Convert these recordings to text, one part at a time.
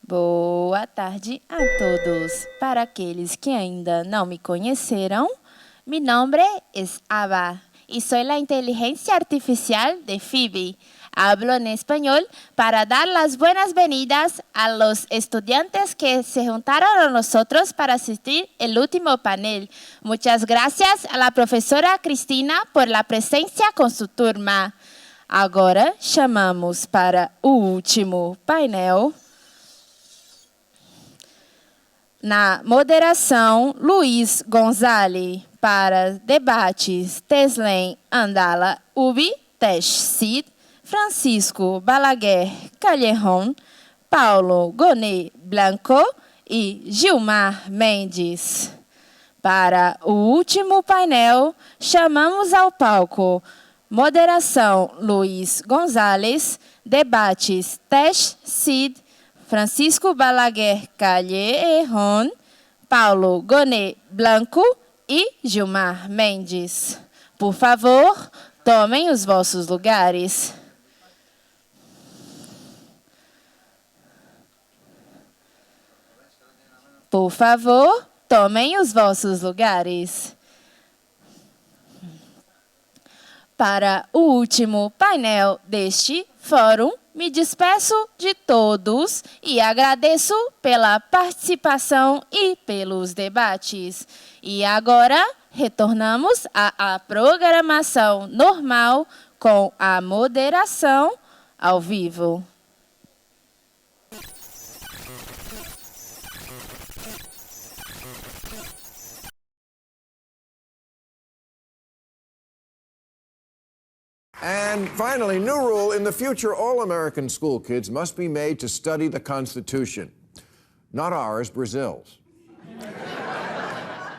Boa tarde a todos. Para aqueles que ainda não me conheceram, mi nombre es Ava y soy la inteligencia artificial de Phoebe. Hablo en español para dar las buenas venidas a los estudiantes que se juntaron a nosotros para asistir al último panel. Muchas gracias a la profesora Cristina por la presencia con su turma. Agora chamamos para o último painel. Na moderação, Luiz Gonzalez. Para debates, Teslen Andala Ubi Tesh Francisco Balaguer Callejon, Paulo Gonet Blanco e Gilmar Mendes. Para o último painel, chamamos ao palco moderação Luiz Gonzalez, debates Tesh Cid, Francisco Balaguer Callejon, Paulo Gonet Blanco e Gilmar Mendes. Por favor, tomem os vossos lugares. Por favor, tomem os vossos lugares. Para o último painel deste fórum, me despeço de todos e agradeço pela participação e pelos debates. E agora, retornamos à programação normal com a moderação ao vivo. And finally, new rule, in the future, all American school kids must be made to study the Constitution. Not ours, Brazil's.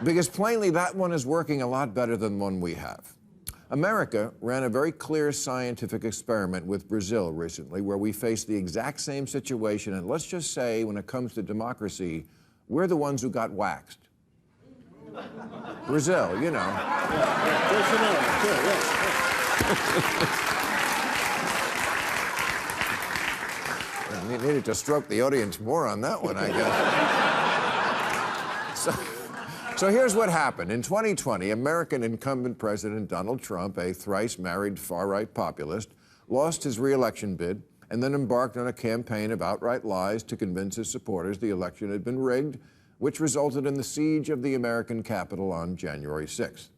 Because plainly, that one is working a lot better than one we have. America ran a very clear scientific experiment with Brazil recently, where we faced the exact same situation, and let's just say, when it comes to democracy, we're the ones who got waxed. Brazil, you know. You needed to stroke the audience more on that one, I guess. So here's what happened. In 2020, American incumbent President Donald Trump, a thrice-married far-right populist, lost his re-election bid and then embarked on a campaign of outright lies to convince his supporters the election had been rigged, which resulted in the siege of the American Capitol on January 6th.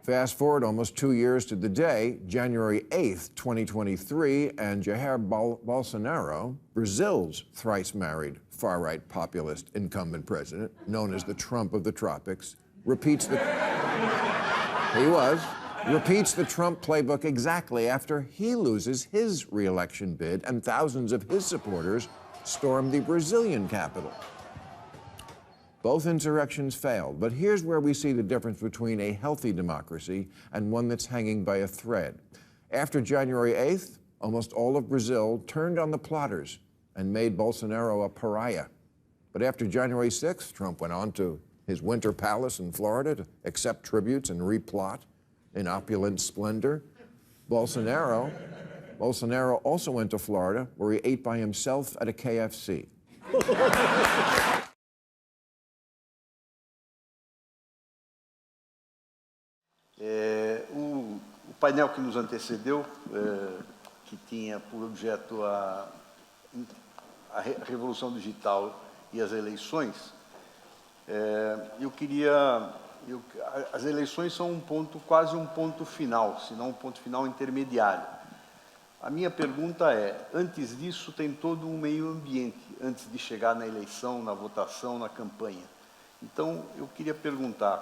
Fast forward almost 2 years to the day, January 8th, 2023, and Jair Bolsonaro, Brazil's thrice-married far-right populist incumbent president, known as the Trump of the tropics, repeats the Trump playbook exactly after he loses his re-election bid and thousands of his supporters storm the Brazilian capital. Both insurrections failed, but here's where we see the difference between a healthy democracy and one that's hanging by a thread. After January 8th, almost all of Brazil turned on the plotters and made Bolsonaro a pariah. But after January 6th, Trump went on to his winter palace in Florida to accept tributes and replot in opulent splendor. Bolsonaro also went to Florida, where he ate by himself at a KFC. O painel que nos antecedeu, que tinha por objeto a revolução digital e as eleições, as eleições são quase um ponto final, se não um ponto final intermediário. A minha pergunta é, antes disso tem todo um meio ambiente, antes de chegar na eleição, na votação, na campanha. Então, eu queria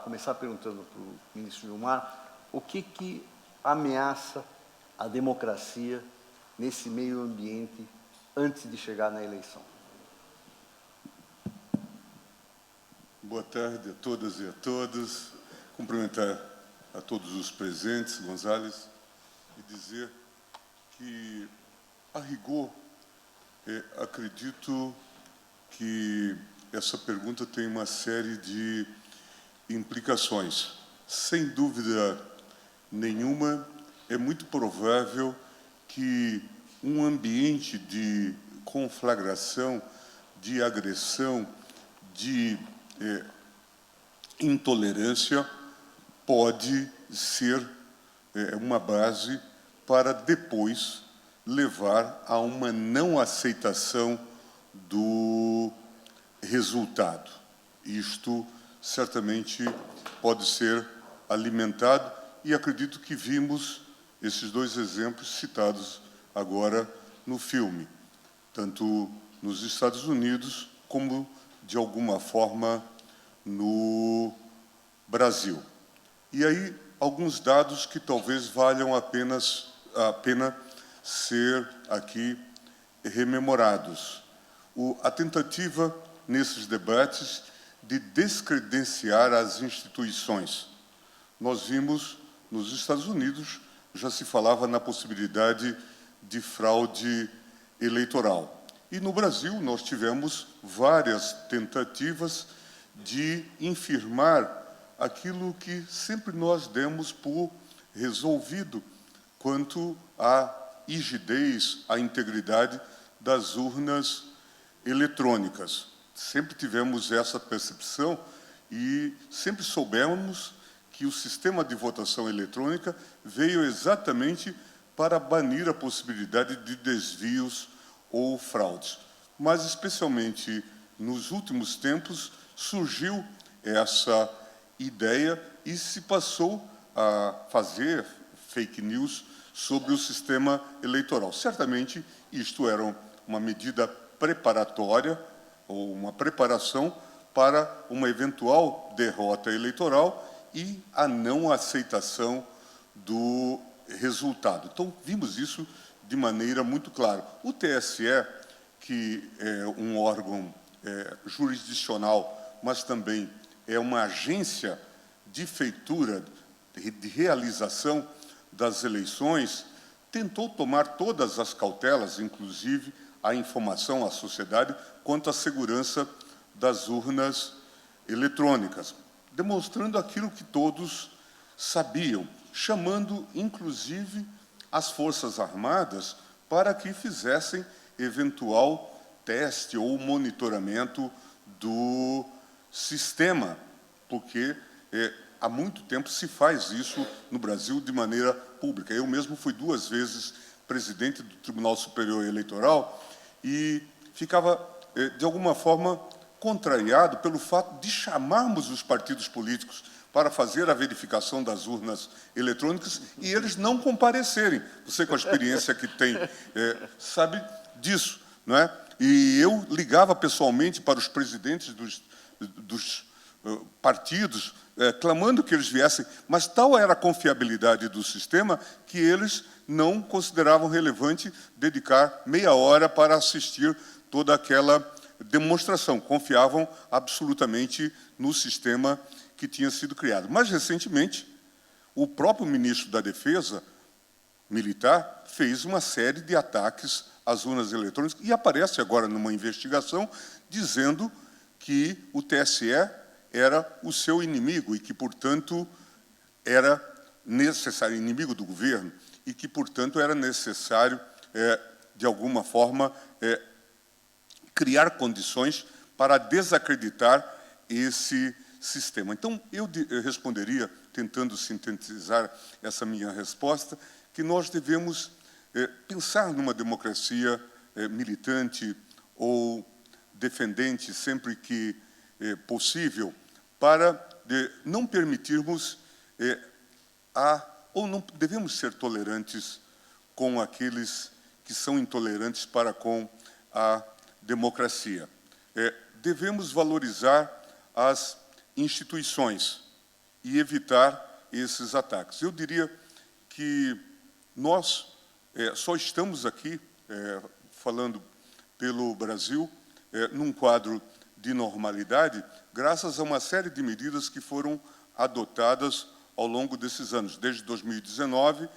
começar perguntando para o ministro Gilmar, o que ameaça a democracia nesse meio ambiente antes de chegar na eleição? Boa tarde a todas e a todos. Cumprimentar a todos os presentes, Gonzalez, e dizer que, a rigor, acredito que essa pergunta tem uma série de implicações. Sem dúvida nenhuma, é muito provável que um ambiente de conflagração, de agressão, de intolerância pode ser uma base para depois levar a uma não aceitação do resultado. Isto certamente pode ser alimentado e acredito que vimos esses dois exemplos citados agora no filme, tanto nos Estados Unidos como, de alguma forma, no Brasil. E aí, alguns dados que talvez valham a pena ser aqui rememorados. A tentativa, nesses debates, de descredenciar as instituições. Nós vimos, nos Estados Unidos, já se falava na possibilidade de fraude eleitoral. E no Brasil, nós tivemos várias tentativas de infirmar aquilo que sempre nós demos por resolvido quanto à rigidez, à integridade das urnas eletrônicas. Sempre tivemos essa percepção e sempre soubemos que o sistema de votação eletrônica veio exatamente para banir a possibilidade de desvios ou fraudes. Mas, especialmente nos últimos tempos, surgiu essa ideia e se passou a fazer fake news sobre o sistema eleitoral. Certamente, isto era uma medida preparatória ou uma preparação para uma eventual derrota eleitoral e a não aceitação do resultado. Então, vimos isso de maneira muito clara. O TSE, que é um órgão jurisdicional, mas também é uma agência de feitura, de realização das eleições, tentou tomar todas as cautelas, inclusive a informação à sociedade, quanto à segurança das urnas eletrônicas, demonstrando aquilo que todos sabiam, chamando, inclusive, as Forças Armadas para que fizessem eventual teste ou monitoramento do sistema, porque há muito tempo se faz isso no Brasil de maneira pública. Eu mesmo fui 2 vezes presidente do Tribunal Superior Eleitoral e ficava, de alguma forma, contrariado pelo fato de chamarmos os partidos políticos para fazer a verificação das urnas eletrônicas e eles não comparecerem. Você, com a experiência que tem, sabe disso, não é? E eu ligava pessoalmente para os presidentes dos partidos, clamando que eles viessem, mas tal era a confiabilidade do sistema que eles não consideravam relevante dedicar meia hora para assistir toda aquela demonstração. Confiavam absolutamente no sistema que tinha sido criado. Mais recentemente, o próprio ministro da Defesa militar fez uma série de ataques às urnas eletrônicas e aparece agora numa investigação dizendo que o TSE era o seu inimigo e que, portanto, era necessário, inimigo do governo, e que, portanto, era necessário, de alguma forma, criar condições para desacreditar esse sistema. Então, eu responderia, tentando sintetizar essa minha resposta, que nós devemos pensar numa democracia militante ou defendente, sempre que possível, para não permitirmos ou não devemos ser tolerantes com aqueles que são intolerantes para com a democracia. Devemos valorizar as instituições e evitar esses ataques. Eu diria que nós só estamos aqui falando pelo Brasil num quadro de normalidade graças a uma série de medidas que foram adotadas ao longo desses anos, desde 2019,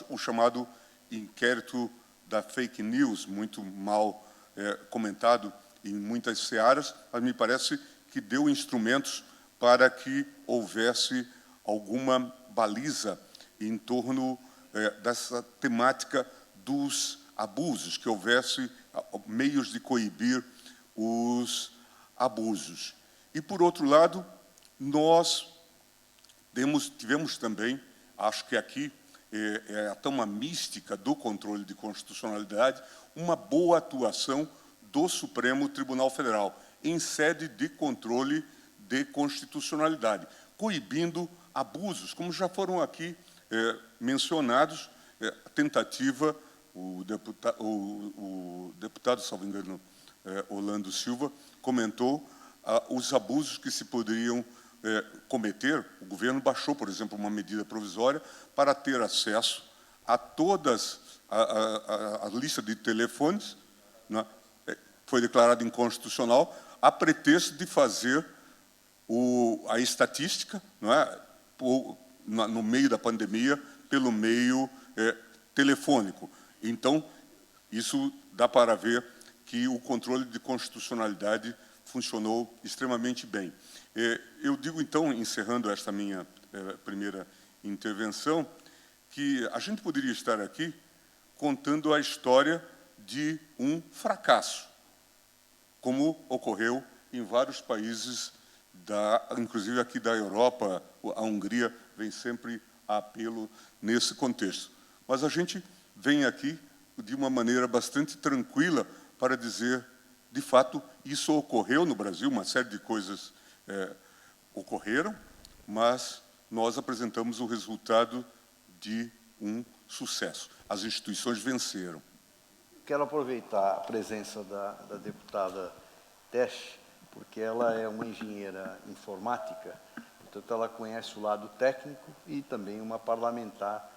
o chamado inquérito da fake news, muito mal comentado em muitas searas, mas me parece que deu instrumentos para que houvesse alguma baliza em torno dessa temática dos abusos, que houvesse meios de coibir os abusos. E, por outro lado, nós tivemos também, acho que aqui é até uma mística do controle de constitucionalidade, uma boa atuação do Supremo Tribunal Federal, em sede de controle de constitucionalidade, coibindo abusos, como já foram aqui mencionados, a tentativa, o deputado, salvo engano, Orlando Silva, comentou os abusos que se poderiam cometer. O governo baixou, por exemplo, uma medida provisória para ter acesso a todas a lista de telefones, né, foi declarada inconstitucional, a pretexto de fazer a estatística, não é, no meio da pandemia, pelo meio telefônico. Então, isso dá para ver que o controle de constitucionalidade funcionou extremamente bem. Eu digo, então, encerrando esta minha primeira intervenção, que a gente poderia estar aqui contando a história de um fracasso, como ocorreu em vários países, inclusive aqui da Europa. A Hungria vem sempre a apelo nesse contexto. Mas a gente vem aqui de uma maneira bastante tranquila para dizer, de fato, isso ocorreu no Brasil, uma série de coisas ocorreram, mas nós apresentamos o resultado de um sucesso. As instituições venceram. Quero aproveitar a presença da deputada Tesh, porque ela é uma engenheira informática, portanto, ela conhece o lado técnico e também uma parlamentar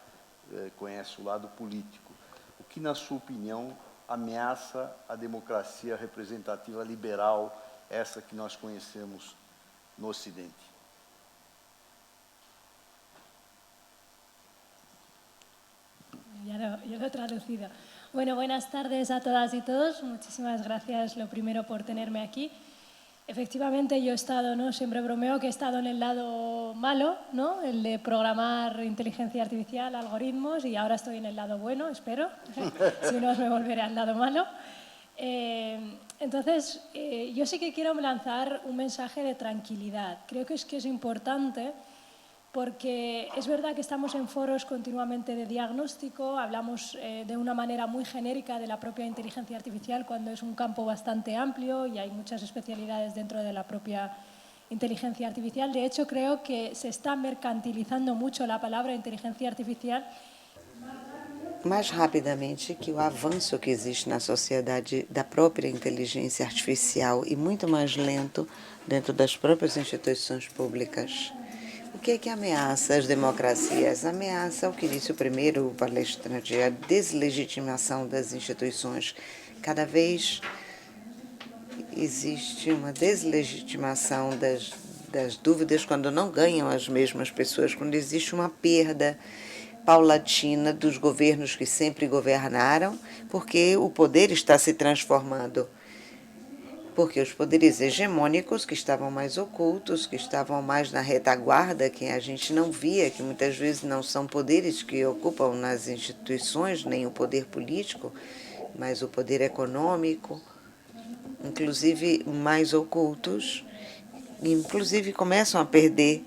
conhece o lado político. O que, na sua opinião, ameaça a democracia representativa liberal, essa que nós conhecemos no Ocidente? Ya lo he traducido. Bueno, buenas tardes a todas y todos. Muchísimas gracias, lo primero, por tenerme aquí. Efectivamente, yo he estado, ¿no? Siempre bromeo que he estado en el lado malo, ¿no? El de programar inteligencia artificial, algoritmos, y ahora estoy en el lado bueno, espero. Si no, me volveré al lado malo. Entonces, yo sí que quiero lanzar un mensaje de tranquilidad. Creo que es importante, porque es verdad que estamos en foros continuamente de diagnóstico, hablamos de una manera muy genérica de la propia inteligencia artificial cuando es un campo bastante amplio y hay muchas especialidades dentro de la propia inteligencia artificial. De hecho, creo que se está mercantilizando mucho la palabra inteligencia artificial. Mais rapidamente que o avanço que existe na sociedade da própria inteligência artificial e muito mais lento dentro das próprias instituições públicas. O que é que ameaça as democracias? Ameaça o que disse o primeiro palestrante, a deslegitimação das instituições. Cada vez existe uma deslegitimação das dúvidas quando não ganham as mesmas pessoas, quando existe uma perda paulatina dos governos que sempre governaram, porque o poder está se transformando. Porque os poderes hegemônicos, que estavam mais ocultos, que estavam mais na retaguarda, que a gente não via, que muitas vezes não são poderes que ocupam nas instituições, nem o poder político, mas o poder econômico, inclusive mais ocultos, inclusive começam a perder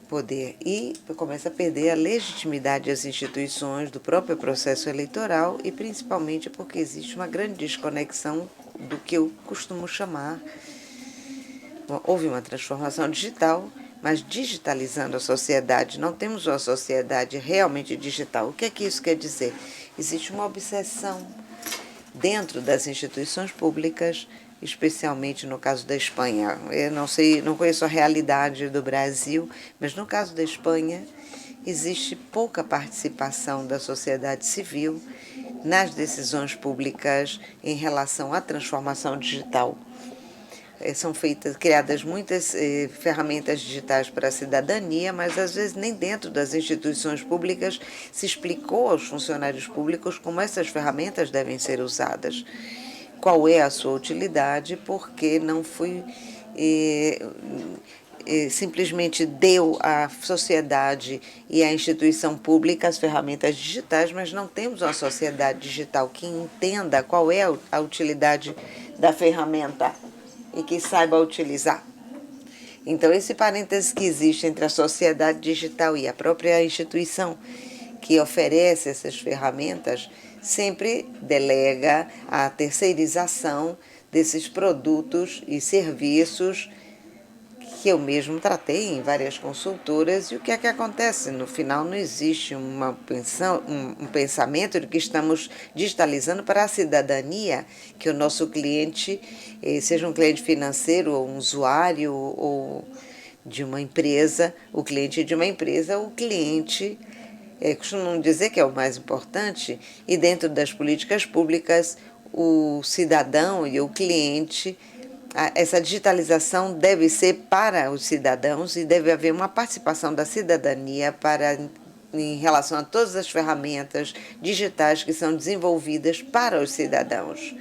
poder e começa a perder a legitimidade das instituições, do próprio processo eleitoral e principalmente porque existe uma grande desconexão do que eu costumo chamar. Houve uma transformação digital, mas digitalizando a sociedade. Não temos uma sociedade realmente digital. O que é que isso quer dizer? Existe uma obsessão dentro das instituições públicas, especialmente no caso da Espanha. Eu não conheço a realidade do Brasil, mas no caso da Espanha existe pouca participação da sociedade civil nas decisões públicas em relação à transformação digital. São criadas muitas ferramentas digitais para a cidadania, mas às vezes nem dentro das instituições públicas se explicou aos funcionários públicos como essas ferramentas devem ser usadas. Qual é a sua utilidade, porque não foi simplesmente deu à sociedade e à instituição pública as ferramentas digitais, mas não temos uma sociedade digital que entenda qual é a utilidade da ferramenta e que saiba utilizar. Então, esse parêntese que existe entre a sociedade digital e a própria instituição que oferece essas ferramentas sempre delega a terceirização desses produtos e serviços que eu mesmo tratei em várias consultoras. E o que é que acontece? No final, não existe um pensamento de que estamos digitalizando para a cidadania, que o nosso cliente, seja um cliente financeiro ou um usuário ou de uma empresa, o cliente de uma empresa, o cliente, costumam dizer que é o mais importante, e dentro das políticas públicas, o cidadão e o cliente, essa digitalização deve ser para os cidadãos e deve haver uma participação da cidadania em relação a todas as ferramentas digitais que são desenvolvidas para os cidadãos.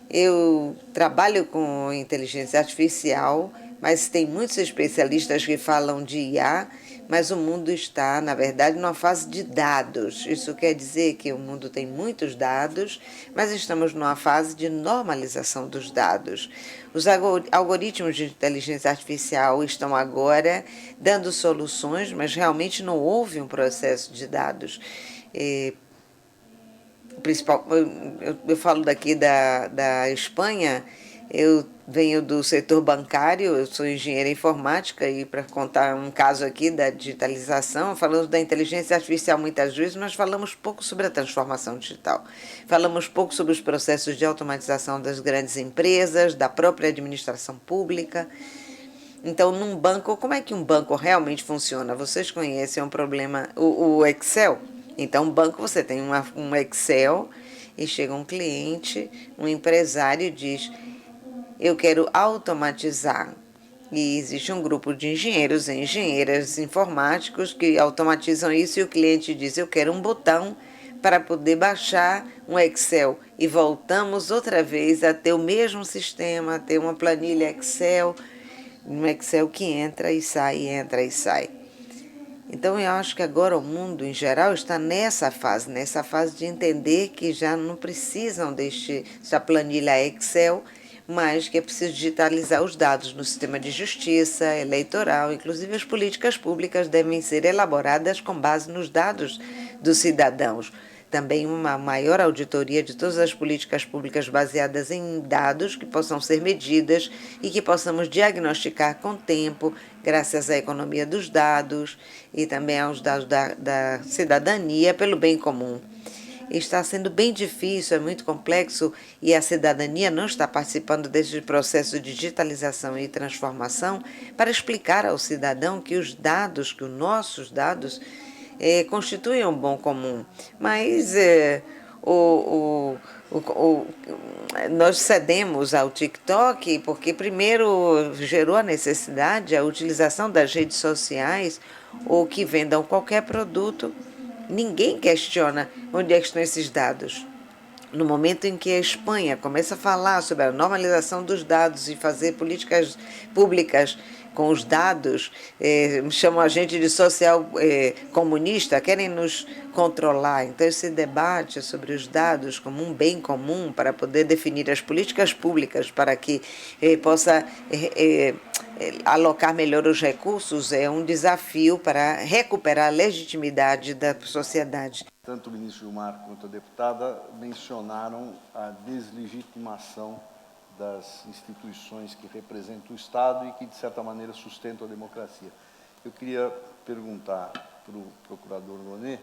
Eu trabalho com inteligência artificial, mas tem muitos especialistas que falam de IA, mas o mundo está, na verdade, numa fase de dados. Isso quer dizer que o mundo tem muitos dados, mas estamos numa fase de normalização dos dados. Os algoritmos de inteligência artificial estão agora dando soluções, mas realmente não houve um processo de dados. Eu falo daqui da Espanha. Eu venho do setor bancário, eu sou engenheira informática, e para contar um caso aqui da digitalização, falamos da inteligência artificial muitas vezes, mas falamos pouco sobre a transformação digital. Falamos pouco sobre os processos de automatização das grandes empresas, da própria administração pública. Então, num banco, como é que um banco realmente funciona? Vocês conhecem um problema, o Excel? Então, um banco, você tem um Excel e chega um cliente, um empresário e diz: eu quero automatizar. E existe um grupo de engenheiros e engenheiras informáticos que automatizam isso, e o cliente diz: eu quero um botão para poder baixar um Excel. E voltamos outra vez a ter o mesmo sistema, a ter uma planilha Excel, um Excel que entra e sai, entra e sai. Então, eu acho que agora o mundo, em geral, está nessa fase de entender que já não precisam dessa planilha Excel, mas que é preciso digitalizar os dados no sistema de justiça, eleitoral. Inclusive, as políticas públicas devem ser elaboradas com base nos dados dos cidadãos. Também uma maior auditoria de todas as políticas públicas baseadas em dados que possam ser medidas e que possamos diagnosticar com tempo, graças à economia dos dados e também aos dados da cidadania pelo bem comum. Está sendo bem difícil, é muito complexo, e a cidadania não está participando desse processo de digitalização e transformação para explicar ao cidadão que os nossos dados constituem um bom comum. Mas nós cedemos ao TikTok porque primeiro gerou a necessidade, a utilização das redes sociais, ou que vendam qualquer produto. Ninguém questiona onde é que estão esses dados. No momento em que a Espanha começa a falar sobre a normalização dos dados e fazer políticas públicas com os dados, chamam a gente de social comunista, querem nos controlar. Então, esse debate sobre os dados como um bem comum para poder definir as políticas públicas para que possa alocar melhor os recursos é um desafio para recuperar a legitimidade da sociedade. Tanto o ministro Gilmar quanto a deputada mencionaram a deslegitimação das instituições que representam o Estado e que, de certa maneira, sustentam a democracia. Eu queria perguntar para o procurador Gonê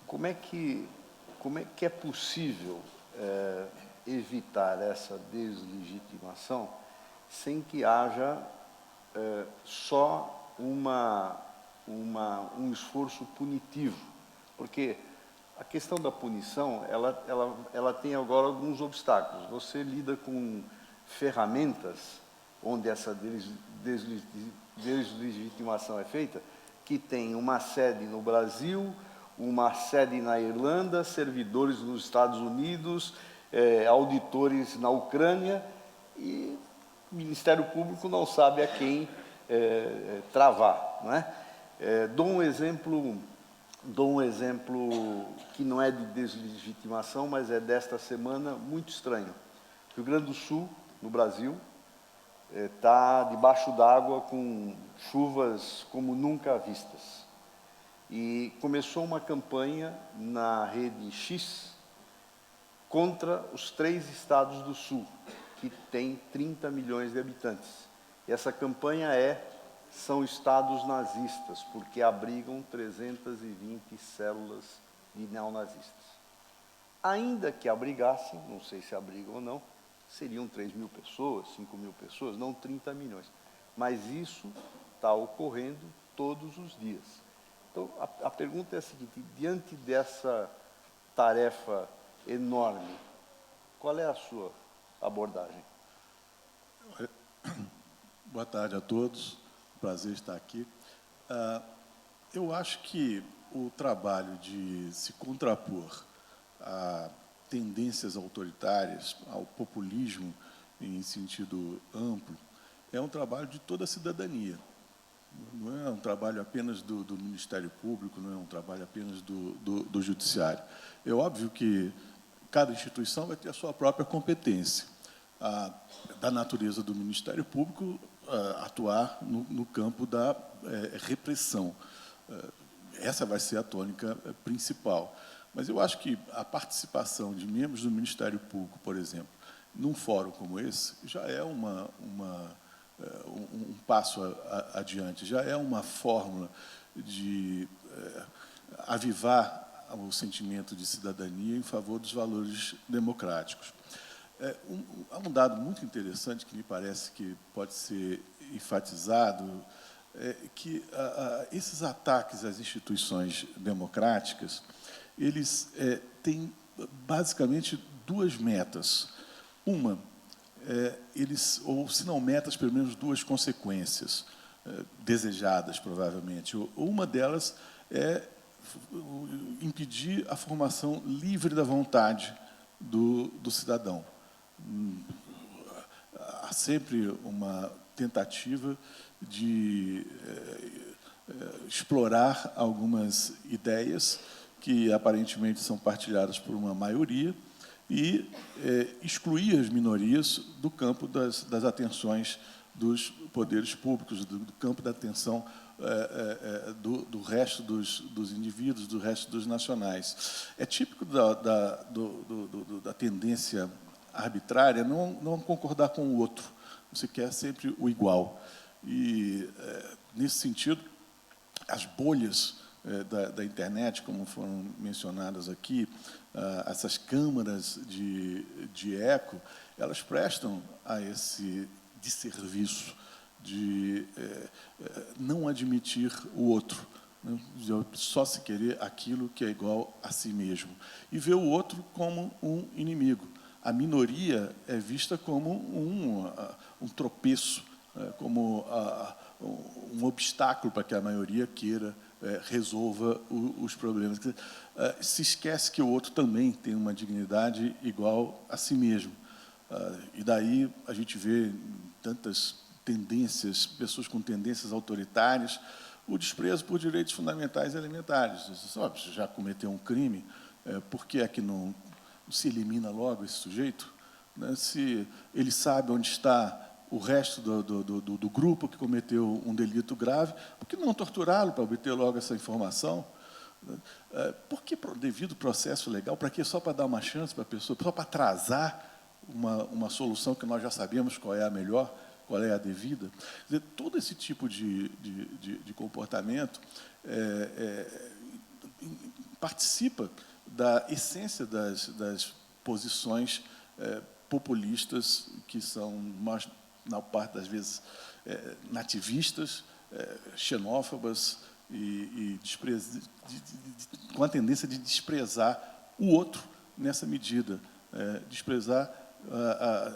como é que é possível evitar essa deslegitimação sem que haja só um esforço punitivo, porque a questão da punição ela tem agora alguns obstáculos. Você lida com ferramentas onde essa deslegitimação é feita, que tem uma sede no Brasil, uma sede na Irlanda, servidores nos Estados Unidos, auditores na Ucrânia, e o Ministério Público não sabe a quem travar, não é? Dou um exemplo que não é de deslegitimação, mas é desta semana, muito estranho. Rio Grande do Sul, no Brasil, está debaixo d'água com chuvas como nunca vistas. E começou uma campanha na rede X contra os 3 estados do Sul, que têm 30 milhões de habitantes. E essa campanha são estados nazistas, porque abrigam 320 células de neonazistas. Ainda que abrigassem, não sei se abrigam ou não, seriam 3 mil pessoas, 5 mil pessoas, não 30 milhões. Mas isso está ocorrendo todos os dias. Então, a pergunta é a seguinte: diante dessa tarefa enorme, qual é a sua abordagem? Boa tarde a todos, prazer estar aqui. Eu acho que o trabalho de se contrapor a tendências autoritárias, ao populismo em sentido amplo, é um trabalho de toda a cidadania. Não é um trabalho apenas do Ministério Público, não é um trabalho apenas do Judiciário. É óbvio que cada instituição vai ter a sua própria competência. Da natureza do Ministério Público, atuar no campo da repressão. Essa vai ser a tônica principal. Mas eu acho que a participação de membros do Ministério Público, por exemplo, num fórum como esse, já é um passo adiante, já é uma fórmula de avivar o sentimento de cidadania em favor dos valores democráticos. Há um dado muito interessante que me parece que pode ser enfatizado, que esses ataques às instituições democráticas, eles têm basicamente 2 metas. Uma, ou se não metas, pelo menos 2 consequências desejadas, provavelmente. Uma delas é impedir a formação livre da vontade do cidadão. Há sempre uma tentativa de explorar algumas ideias que aparentemente são partilhadas por uma maioria e excluir as minorias do campo das atenções dos poderes públicos, do campo da atenção do resto dos indivíduos, do resto dos nacionais. É típico da tendência arbitrária não concordar com o outro. Você quer sempre o igual. E, nesse sentido, as bolhas da internet, como foram mencionadas aqui, essas câmaras de eco, elas prestam a esse desserviço de não admitir o outro, né? Só se querer aquilo que é igual a si mesmo, e ver o outro como um inimigo. A minoria é vista como um tropeço, como um obstáculo para que a maioria queira resolva os problemas. Se esquece que o outro também tem uma dignidade igual a si mesmo. E daí a gente vê tantas tendências, pessoas com tendências autoritárias, o desprezo por direitos fundamentais e elementares. Você já cometeu um crime, por que é que não se elimina logo esse sujeito? Né? Se ele sabe onde está o resto do grupo que cometeu um delito grave, por que não torturá-lo para obter logo essa informação? Por que devido processo legal? Para quê? Só para dar uma chance para a pessoa? Só para atrasar uma solução que nós já sabemos qual é a melhor, qual é a devida? Quer dizer, todo esse tipo de comportamento participa da essência das posições populistas, que são, na parte das vezes, nativistas, xenófobas e com a tendência de desprezar o outro nessa medida, desprezar,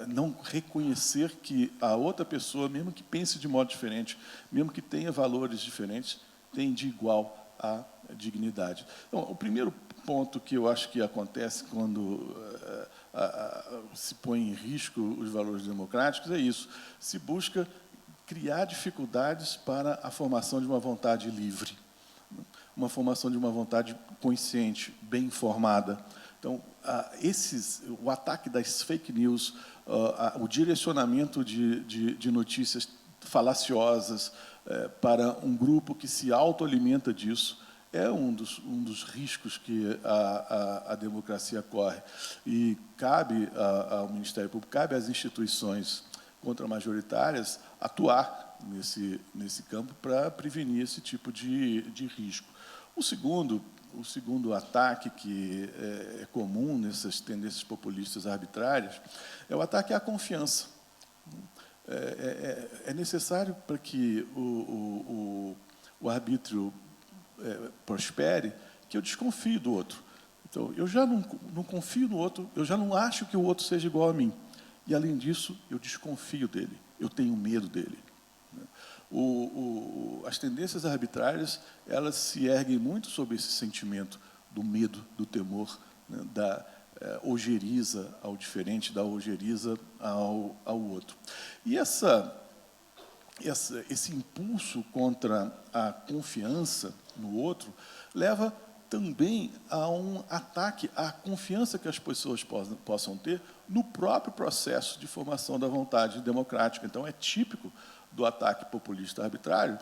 não reconhecer que a outra pessoa, mesmo que pense de modo diferente, mesmo que tenha valores diferentes, tem de igual a dignidade. Então, o primeiro ponto que eu acho que acontece quando se põe em risco os valores democráticos é isso. Se busca criar dificuldades para a formação de uma vontade livre, uma formação de uma vontade consciente, bem informada. Então, o ataque das fake news, o direcionamento de notícias falaciosas para um grupo que se autoalimenta disso, é um dos riscos que a democracia corre. E cabe ao Ministério Público, cabe às instituições contramajoritárias atuar nesse campo para prevenir esse tipo de risco. O segundo ataque que é comum nessas tendências populistas arbitrárias é o ataque à confiança. É necessário para que o arbítrio prospere que eu desconfie do outro. Então, eu já não confio no outro, eu já não acho que o outro seja igual a mim. E, além disso, eu desconfio dele, eu tenho medo dele. As tendências arbitrárias, elas se erguem muito sobre esse sentimento do medo, do temor, né, da ojeriza ao diferente, da ojeriza ao outro. E esse impulso contra a confiança no outro leva também a um ataque à confiança que as pessoas possam ter no próprio processo de formação da vontade democrática. Então, é típico do ataque populista arbitrário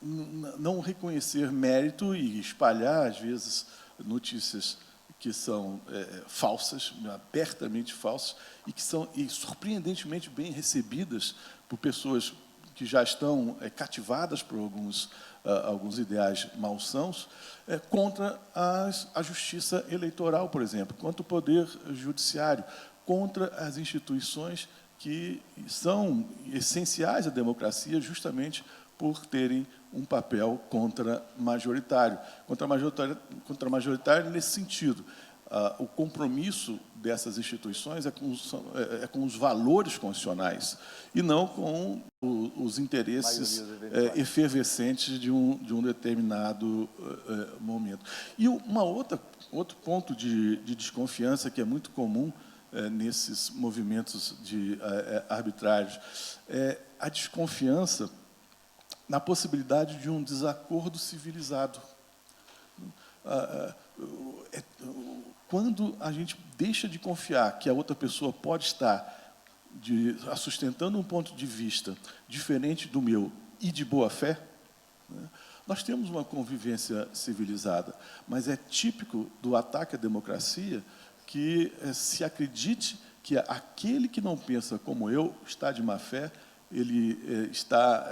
não reconhecer mérito e espalhar, às vezes, notícias que são falsas, abertamente falsas, e que são surpreendentemente bem recebidas por pessoas que já estão cativadas por alguns ideais malsãos, contra a justiça eleitoral, por exemplo, contra o poder judiciário, contra as instituições que são essenciais à democracia justamente por terem um papel contra-majoritário. Contra-majoritário nesse sentido. O compromisso dessas instituições é com os valores constitucionais e não com os interesses efervescentes de um determinado momento. E outro ponto de desconfiança que é muito comum nesses movimentos arbitrários é a desconfiança na possibilidade de um desacordo civilizado. Quando a gente deixa de confiar que a outra pessoa pode estar sustentando um ponto de vista diferente do meu e de boa fé, né, nós temos uma convivência civilizada, mas é típico do ataque à democracia que se acredite que aquele que não pensa como eu está de má fé, ele está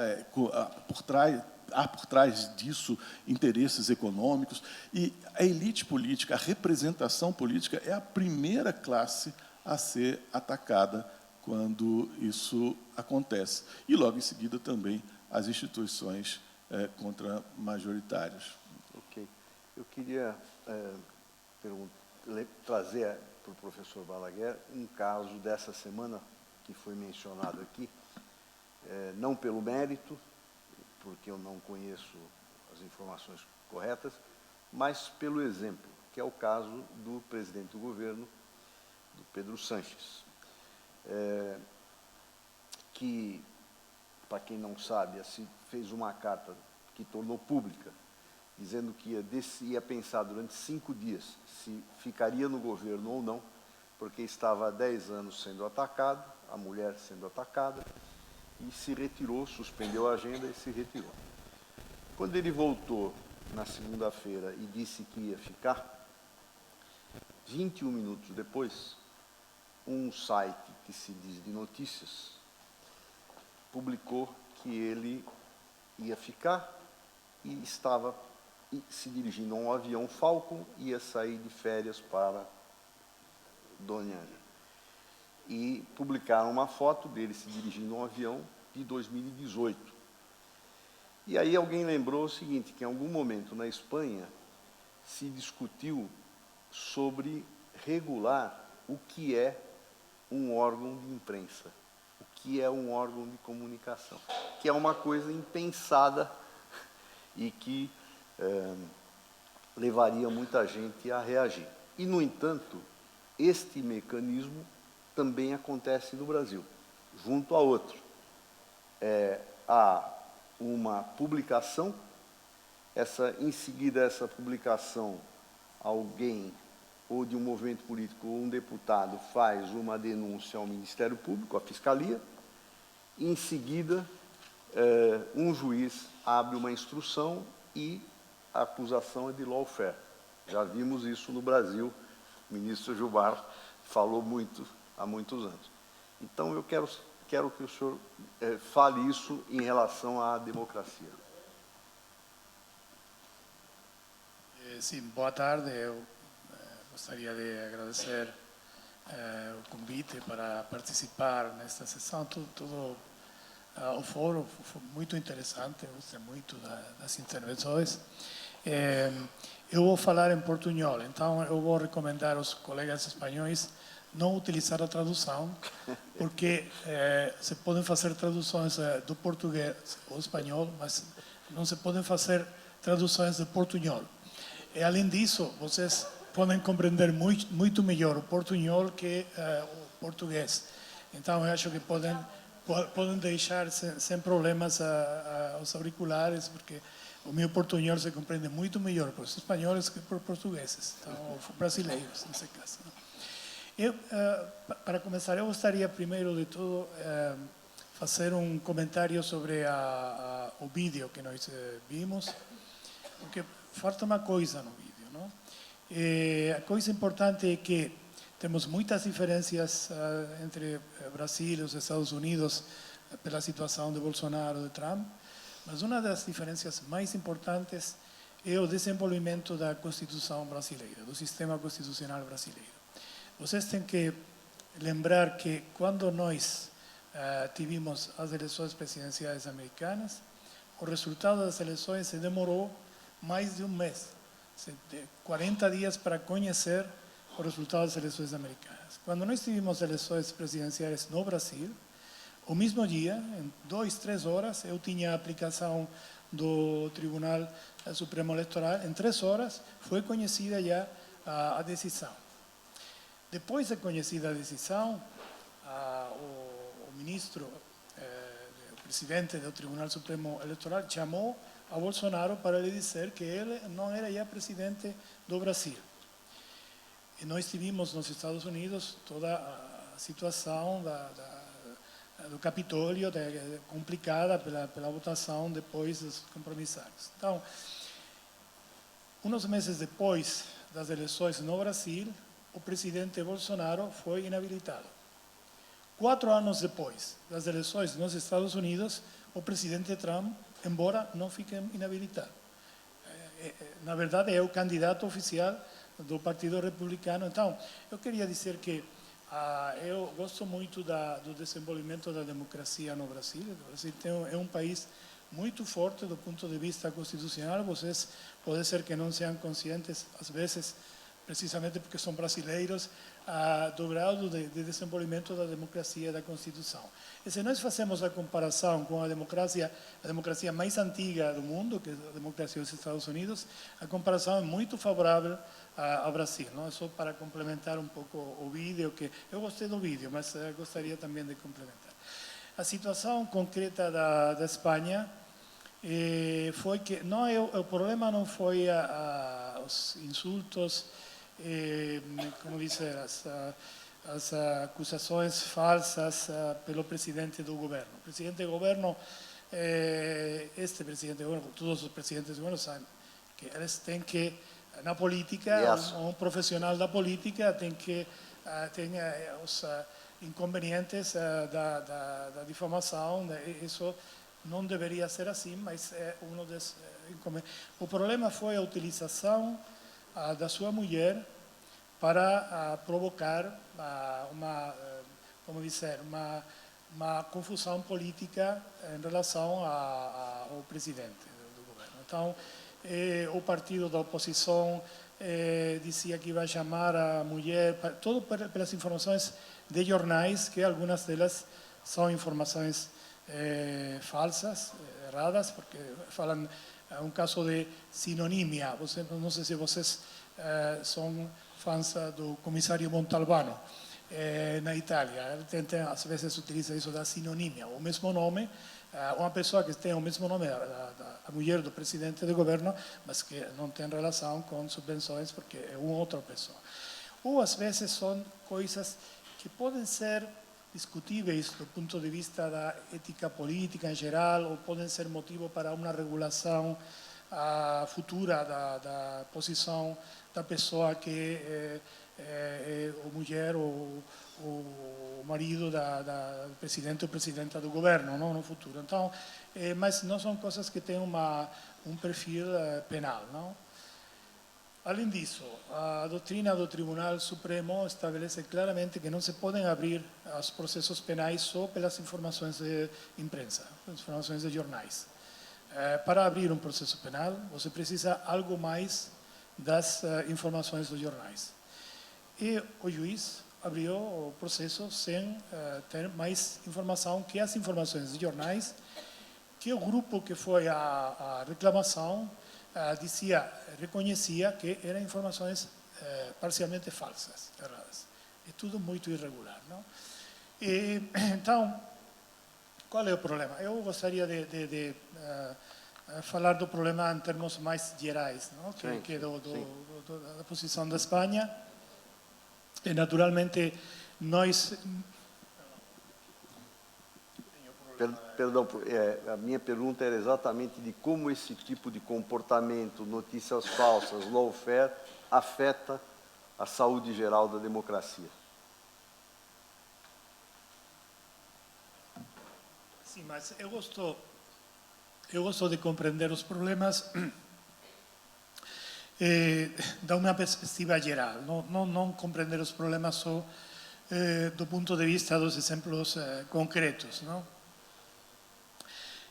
há por trás disso interesses econômicos, e a elite política, a representação política é a primeira classe a ser atacada quando isso acontece. E, logo em seguida, também as instituições contra-majoritárias. Ok. Eu queria trazer para o professor Balaguer um caso dessa semana que foi mencionado aqui, não pelo mérito, porque eu não conheço as informações corretas, mas pelo exemplo, que é o caso do presidente do governo, do Pedro Sánchez, que, para quem não sabe, assim, fez uma carta que tornou pública, dizendo que ia pensar durante 5 dias se ficaria no governo ou não, porque estava há 10 anos sendo atacado, a mulher sendo atacada, e se retirou, suspendeu a agenda e se retirou. Quando ele voltou na segunda-feira e disse que ia ficar, 21 minutos depois, um site que se diz de notícias publicou que ele ia ficar e estava se dirigindo a um avião Falcon e ia sair de férias para Doñana. E publicaram uma foto dele se dirigindo a um avião de 2018. E aí alguém lembrou o seguinte, que em algum momento na Espanha se discutiu sobre regular o que é um órgão de imprensa, o que é um órgão de comunicação, que é uma coisa impensada e que levaria muita gente a reagir. E, no entanto, este mecanismo também acontece no Brasil, junto a outro. há uma publicação, em seguida essa publicação, alguém ou de um movimento político ou um deputado faz uma denúncia ao Ministério Público, à Fiscalia, e em seguida um juiz abre uma instrução e a acusação é de lawfare. Já vimos isso no Brasil, o ministro Gilmar falou muito há muitos anos. Então, eu quero que o senhor fale isso em relação à democracia. Sim, boa tarde. Eu gostaria de agradecer o convite para participar nesta sessão. Todo o fórum foi muito interessante, eu gostei muito das intervenções. Eu vou falar em portunhol, então eu vou recomendar aos colegas espanhóis não utilizar a tradução, porque se podem fazer traduções do português ou espanhol, mas não se podem fazer traduções de portunhol. E, além disso, vocês podem compreender muito melhor o portunhol que o português. Então, eu acho que podem deixar sem problemas os auriculares, porque o meu portunhol se compreende muito melhor por os espanhóis que por portugueses, então, ou brasileiros, nesse caso. Para começar, eu gostaria, primeiro de tudo, fazer um comentário sobre o vídeo que nós vimos, porque falta uma coisa no vídeo, não? A coisa importante é que temos muitas diferenças entre Brasil e os Estados Unidos pela situação de Bolsonaro e de Trump, mas uma das diferenças mais importantes é o desenvolvimento da Constituição brasileira, do sistema constitucional brasileiro. Vocês têm que lembrar que quando nós tivemos as eleições presidenciais americanas, o resultado das eleições se demorou mais de um mês, 40 dias para conhecer o resultado das eleições americanas. Quando nós tivemos eleições presidenciais no Brasil, o mesmo dia, em 2, 3 horas, eu tinha a aplicação do Tribunal Supremo Eleitoral, em 3 horas foi conhecida já a decisão. Depois de conhecida a decisão, o ministro, o presidente do Tribunal Supremo Eleitoral, chamou a Bolsonaro para lhe dizer que ele não era já presidente do Brasil. E nós tivemos nos Estados Unidos toda a situação do Capitólio complicada pela votação depois dos compromissários. Então, uns meses depois das eleições no Brasil, o presidente Bolsonaro foi inabilitado. 4 anos depois das eleições nos Estados Unidos, o presidente Trump, embora não fique inabilitado. Na verdade, é o candidato oficial do Partido Republicano. Então, eu queria dizer que eu gosto muito do desenvolvimento da democracia no Brasil. O Brasil é um país muito forte do ponto de vista constitucional. Vocês pode ser que não sejam conscientes, às vezes, precisamente porque são brasileiros, do grau de desenvolvimento da democracia e da Constituição. E se nós fazemos a comparação com a democracia mais antiga do mundo, que é a democracia dos Estados Unidos, a comparação é muito favorável ao Brasil. Não é só para complementar um pouco o vídeo, que eu gostei do vídeo, mas gostaria também de complementar. A situação concreta da Espanha foi que o problema não foi os insultos, como dizer, as acusações falsas pelo presidente do governo. O presidente do governo, todos os presidentes do governo sabem que eles têm que, na política, um profissional da política tem os inconvenientes da difamação. Isso não deveria ser assim, mas é um dos inconvenientes. O problema foi a utilização da sua mulher para provocar uma confusão política em relação ao presidente do governo. Então, o partido da oposição dizia que ia chamar a mulher, tudo pelas informações de jornais, que algumas delas são informações falsas, erradas, porque falam um caso de sinonímia. Não sei se vocês são fãs do comissário Montalbano, na Itália. Ele às vezes utiliza isso da sinonímia. O mesmo nome, uma pessoa que tem o mesmo nome da mulher do presidente do governo, mas que não tem relação com subvenções porque é uma outra pessoa. Ou às vezes são coisas que podem ser discutíveis do ponto de vista da ética política em geral, ou podem ser motivo para uma regulação futura da posição da pessoa que é a mulher ou o marido do presidente ou presidenta do governo, não, no futuro. Então, mas não são coisas que têm um perfil penal, não? Além disso, a doutrina do Tribunal Supremo estabelece claramente que não se podem abrir os processos penais só pelas informações de imprensa, informações de jornais. Para abrir um processo penal, você precisa algo mais das informações dos jornais. E o juiz abriu o processo sem ter mais informação que as informações dos jornais, que o grupo que foi a reclamação reconhecia que eram informações parcialmente falsas, erradas. É tudo muito irregular, não? E, então, qual é o problema? Eu gostaria de falar do problema em termos mais gerais, não? Que é da posição da Espanha. E, naturalmente, nós... Perdão, a minha pergunta era exatamente de como esse tipo de comportamento, notícias falsas, lawfare, afeta a saúde geral da democracia. Sim, mas eu gosto de compreender os problemas da uma perspectiva geral, não compreender os problemas só do ponto de vista dos exemplos concretos, não?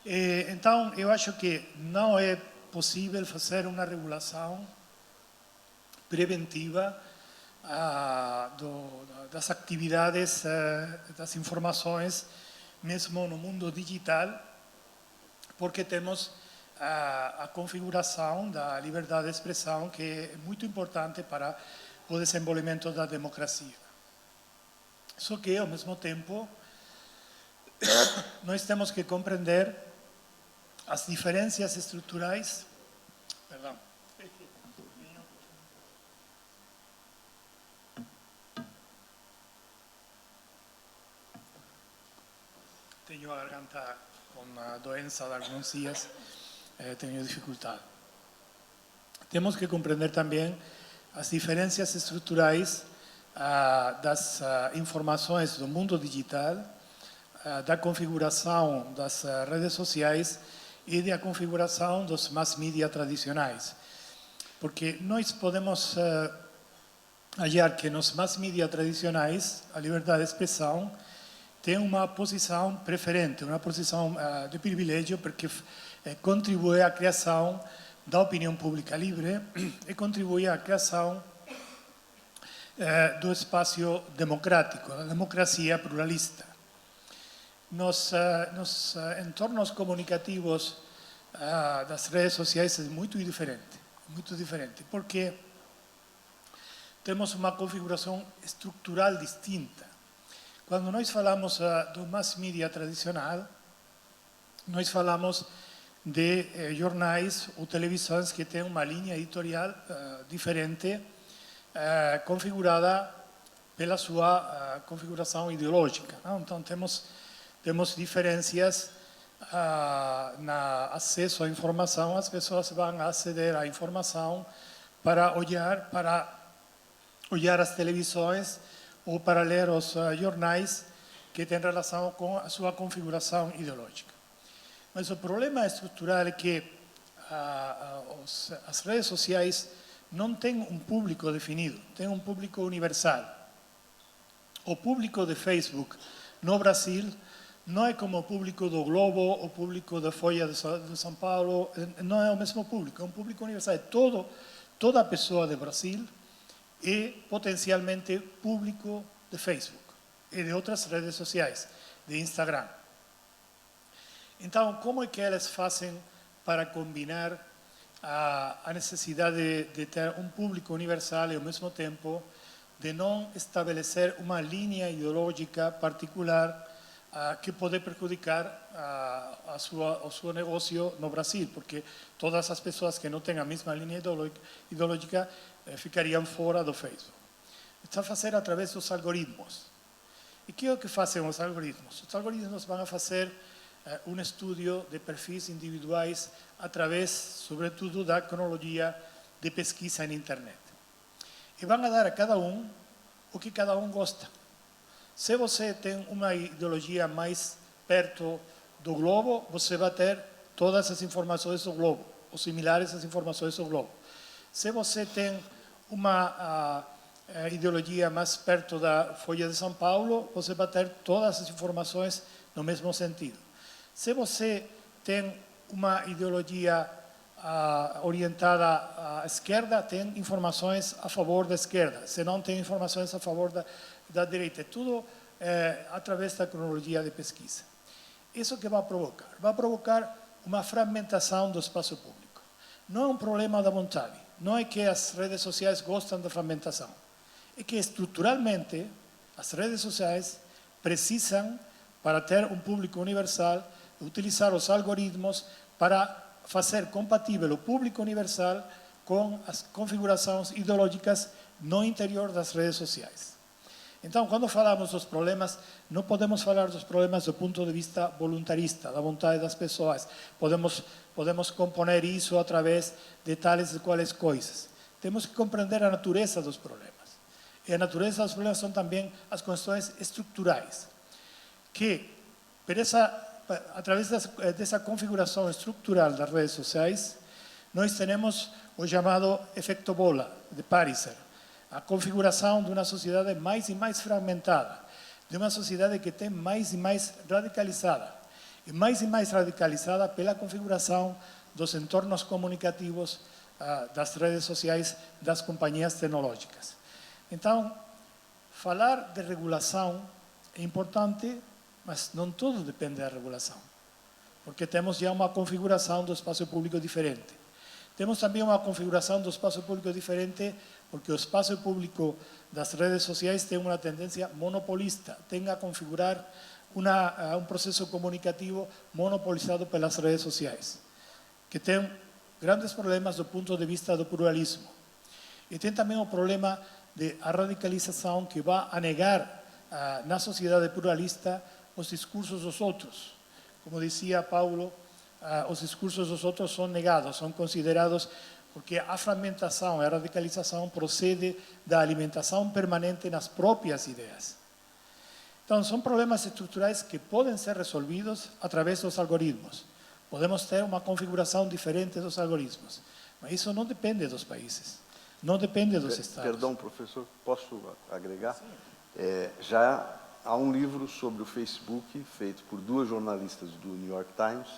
Então, eu acho que não é possível fazer uma regulação preventiva das atividades, das informações, mesmo no mundo digital, porque temos a configuração da liberdade de expressão, que é muito importante para o desenvolvimento da democracia. Só que, ao mesmo tempo, nós temos que compreender as diferenças estruturais. Perdão. Tenho a garganta com a doença de alguns dias, tenho dificuldade. Temos que compreender também as diferenças estruturais das informações do mundo digital, da configuração das redes sociais e da configuração dos mass media tradicionais. Porque nós podemos achar que nos mass media tradicionais a liberdade de expressão tem uma posição preferente, uma posição de privilégio, porque contribui à criação da opinião pública livre e contribui à criação do espaço democrático, da democracia pluralista. Nos entornos comunicativos das redes sociais é muito diferente, porque temos uma configuração estrutural distinta. Quando nós falamos do mass media tradicional, nós falamos de jornais ou televisões que têm uma linha editorial diferente, configurada pela sua configuração ideológica, não? Então, temos diferenças no acesso à informação. As pessoas vão aceder à informação para olhar as televisões ou para ler os jornais que têm relação com a sua configuração ideológica. Mas o problema estrutural é que as redes sociais não têm um público definido, têm um público universal. O público de Facebook no Brasil não é como o público do Globo, o público da Folha de São Paulo, não é o mesmo público, é um público universal. Toda pessoa do Brasil é potencialmente público de Facebook e de outras redes sociais, de Instagram. Então, como é que elas fazem para combinar a necessidade de ter um público universal e, ao mesmo tempo, de não estabelecer uma linha ideológica particular que pode prejudicar o seu negócio no Brasil, porque todas as pessoas que não têm a mesma linha ideológica ficariam fora do Facebook. Está a fazer através dos algoritmos. E que é o que fazem os algoritmos? Os algoritmos vão fazer um estudo de perfis individuais através, sobretudo, da cronologia de pesquisa na internet. E vão dar a cada um o que cada um gosta. Se você tem uma ideologia mais perto do globo, você vai ter todas as informações do globo, ou similares às informações do globo. Se você tem uma ideologia mais perto da Folha de São Paulo, você vai ter todas as informações no mesmo sentido. Se você tem uma ideologia orientada à esquerda, tem informações a favor da esquerda. Se não, tem informações a favor da direita. É tudo através da cronologia de pesquisa. Isso que vai provocar? Vai provocar uma fragmentação do espaço público. Não é um problema da vontade. Não é que as redes sociais gostam da fragmentação. É que, estruturalmente, as redes sociais precisam, para ter um público universal, utilizar os algoritmos para fazer compatível o público universal com as configurações ideológicas no interior das redes sociais. Então, quando falamos dos problemas, não podemos falar dos problemas do ponto de vista voluntarista, da vontade das pessoas. Podemos componer isso através de tales e quais coisas. Temos que compreender a natureza dos problemas. E a natureza dos problemas são também as questões estruturais, que, através dessa configuração estrutural das redes sociais, nós temos o chamado efeito bola de Pariser, a configuração de uma sociedade mais e mais fragmentada, de uma sociedade que tem mais e mais radicalizada pela configuração dos entornos comunicativos das redes sociais das companhias tecnológicas. Então, falar de regulação é importante, mas não tudo depende da regulação, porque temos já uma configuração do espaço público diferente. Temos também uma configuração do espaço público diferente, porque o espaço público das redes sociais tem uma tendência monopolista, tem a configurar um processo comunicativo monopolizado pelas redes sociais, que tem grandes problemas do ponto de vista do pluralismo. E tem também o problema da radicalização, que vai a negar na sociedade pluralista os discursos dos outros. Como dizia Paulo, os discursos dos outros são negados, são considerados, porque a fragmentação, a radicalização procede da alimentação permanente nas próprias ideias. Então, são problemas estruturais que podem ser resolvidos através dos algoritmos. Podemos ter uma configuração diferente dos algoritmos, mas isso não depende dos países, não depende dos estados. Perdão, professor, posso agregar? Já há um livro sobre o Facebook, feito por 2 jornalistas do New York Times,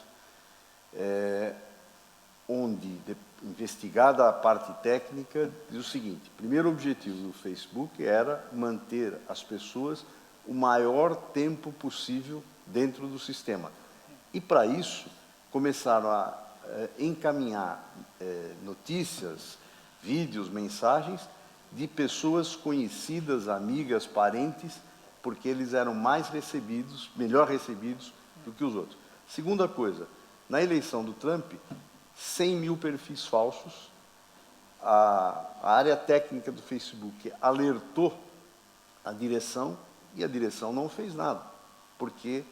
onde, investigada a parte técnica, diz o seguinte: o primeiro objetivo do Facebook era manter as pessoas o maior tempo possível dentro do sistema. E, para isso, começaram a encaminhar notícias, vídeos, mensagens de pessoas conhecidas, amigas, parentes, porque eles eram mais recebidos, melhor recebidos do que os outros. Segunda coisa, na eleição do Trump, 100 mil perfis falsos, a área técnica do Facebook alertou a direção e a direção não fez nada, porque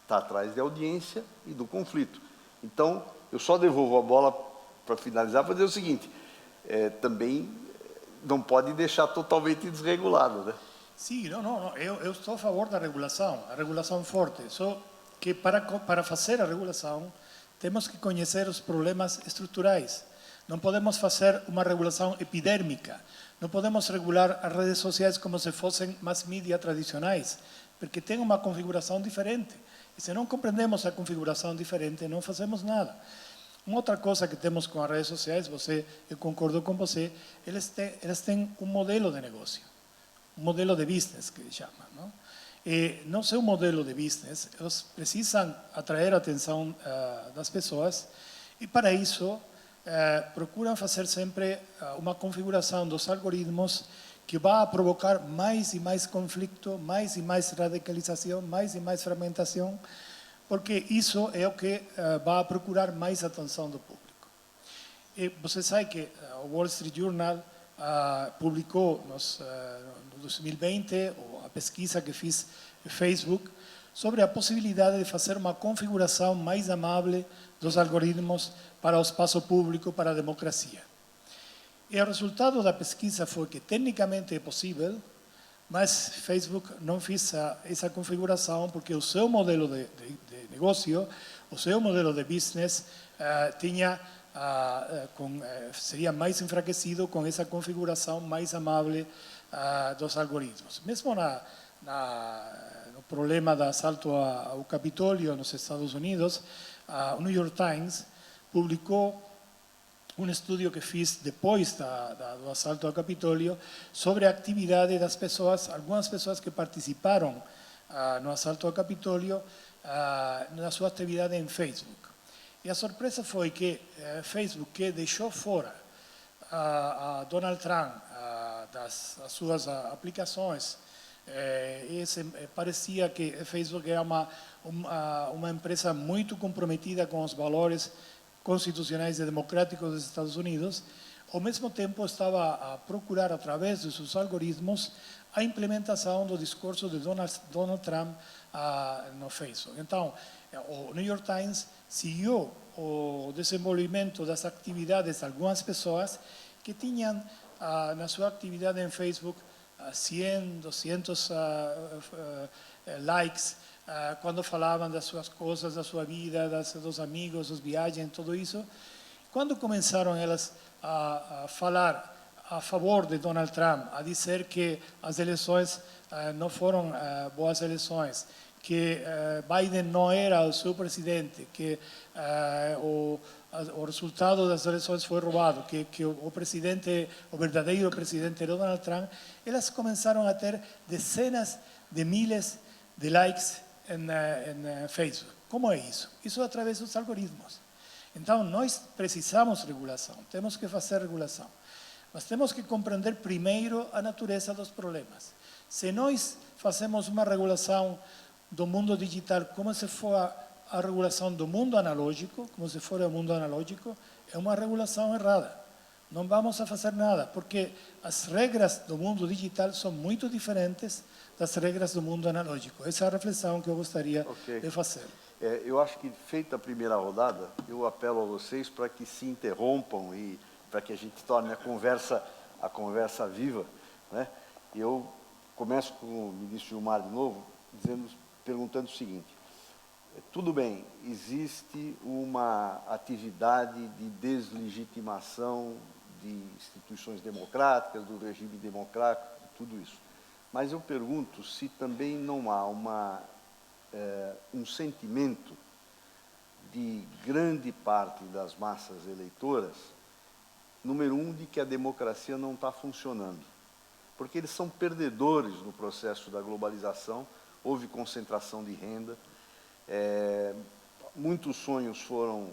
está atrás da audiência e do conflito. Então, eu só devolvo a bola para finalizar, para dizer o seguinte: também não pode deixar totalmente desregulado, né? Sim, não, eu estou a favor da regulação, a regulação forte, só que para fazer a regulação temos que conhecer os problemas estruturais. Não podemos fazer uma regulação epidérmica, não podemos regular as redes sociais como se fossem mass media tradicionais, porque tem uma configuração diferente. E se não compreendemos a configuração diferente, não fazemos nada. Uma outra coisa que temos com as redes sociais, eu concordo com você, eles têm um modelo de negócio, um modelo de business, que chamam, não? E não ser um modelo de business, eles precisam atrair a atenção das pessoas, e para isso procuram fazer sempre uma configuração dos algoritmos que vai provocar mais e mais conflito, mais e mais radicalização, mais e mais fragmentação, porque isso é o que vai procurar mais atenção do público. E você sabe que o Wall Street Journal publicou no 2020 a pesquisa que fiz no Facebook sobre a possibilidade de fazer uma configuração mais amável dos algoritmos para o espaço público, para a democracia. E o resultado da pesquisa foi que tecnicamente é possível, mas Facebook não fez essa configuração porque o seu modelo de negócio, o seu modelo de business seria mais enfraquecido com essa configuração mais amável dos algoritmos. Mesmo no problema do assalto ao Capitólio nos Estados Unidos, o New York Times publicou um estudo que fiz depois do assalto ao Capitólio sobre a atividade das pessoas, algumas pessoas que participaram no assalto ao Capitólio, na sua atividade em Facebook. E a surpresa foi que Facebook, que deixou fora a Donald Trump das suas aplicações, parecia que Facebook era uma empresa muito comprometida com os valores constitucionais e democráticos dos Estados Unidos, ao mesmo tempo estava a procurar, através de seus algoritmos, a implementação do discurso de Donald Trump no Facebook. Então, o New York Times seguiu o desenvolvimento das atividades de algumas pessoas que tinham na sua atividade em Facebook 100, 200 likes, quando falavam das suas coisas, da sua vida, dos amigos, das viagens, tudo isso. Quando começaram elas a falar a favor de Donald Trump, a dizer que as eleições não foram boas eleições, que Biden não era o seu presidente, que o resultado das eleições foi roubado, que o verdadeiro presidente era Donald Trump, elas começaram a ter dezenas de milhares de likes em Facebook. Como é isso? Isso é através dos algoritmos. Então, nós precisamos de regulação, temos que fazer regulação. Mas temos que compreender primeiro a natureza dos problemas. Se nós fazemos uma regulação do mundo digital como se for a regulação do mundo analógico, como se for o mundo analógico, é uma regulação errada. Não vamos a fazer nada, porque as regras do mundo digital são muito diferentes das regras do mundo analógico. Essa é a reflexão que eu gostaria de fazer. Eu acho que, feita a primeira rodada, eu apelo a vocês para que se interrompam e para que a gente torne a conversa viva, né? Eu começo com o ministro Gilmar de novo, perguntando o seguinte: tudo bem, existe uma atividade de deslegitimação de instituições democráticas, do regime democrático, tudo isso. Mas eu pergunto se também não há um sentimento de grande parte das massas eleitoras, número um, de que a democracia não está funcionando. Porque eles são perdedores no processo da globalização, houve concentração de renda, muitos sonhos foram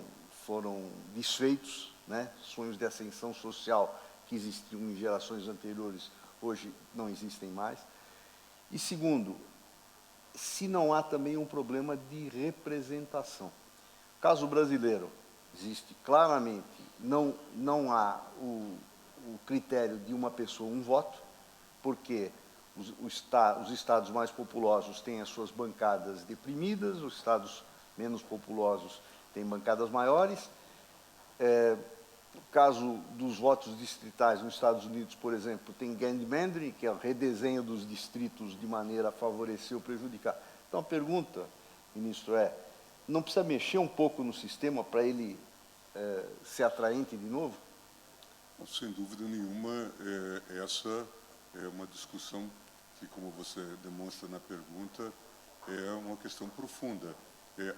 desfeitos, né? Sonhos de ascensão social que existiam em gerações anteriores, hoje não existem mais. E segundo, se não há também um problema de representação. Caso brasileiro, existe claramente, não há o critério de uma pessoa, um voto, porque os estados mais populosos têm as suas bancadas deprimidas, os estados menos populosos têm bancadas maiores. No caso dos votos distritais nos Estados Unidos, por exemplo, tem gerrymandering, que é o redesenho dos distritos de maneira a favorecer ou prejudicar. Então, a pergunta, ministro, não precisa mexer um pouco no sistema para ele ser atraente de novo? Sem dúvida nenhuma, essa é uma discussão que, como você demonstra na pergunta, é uma questão profunda.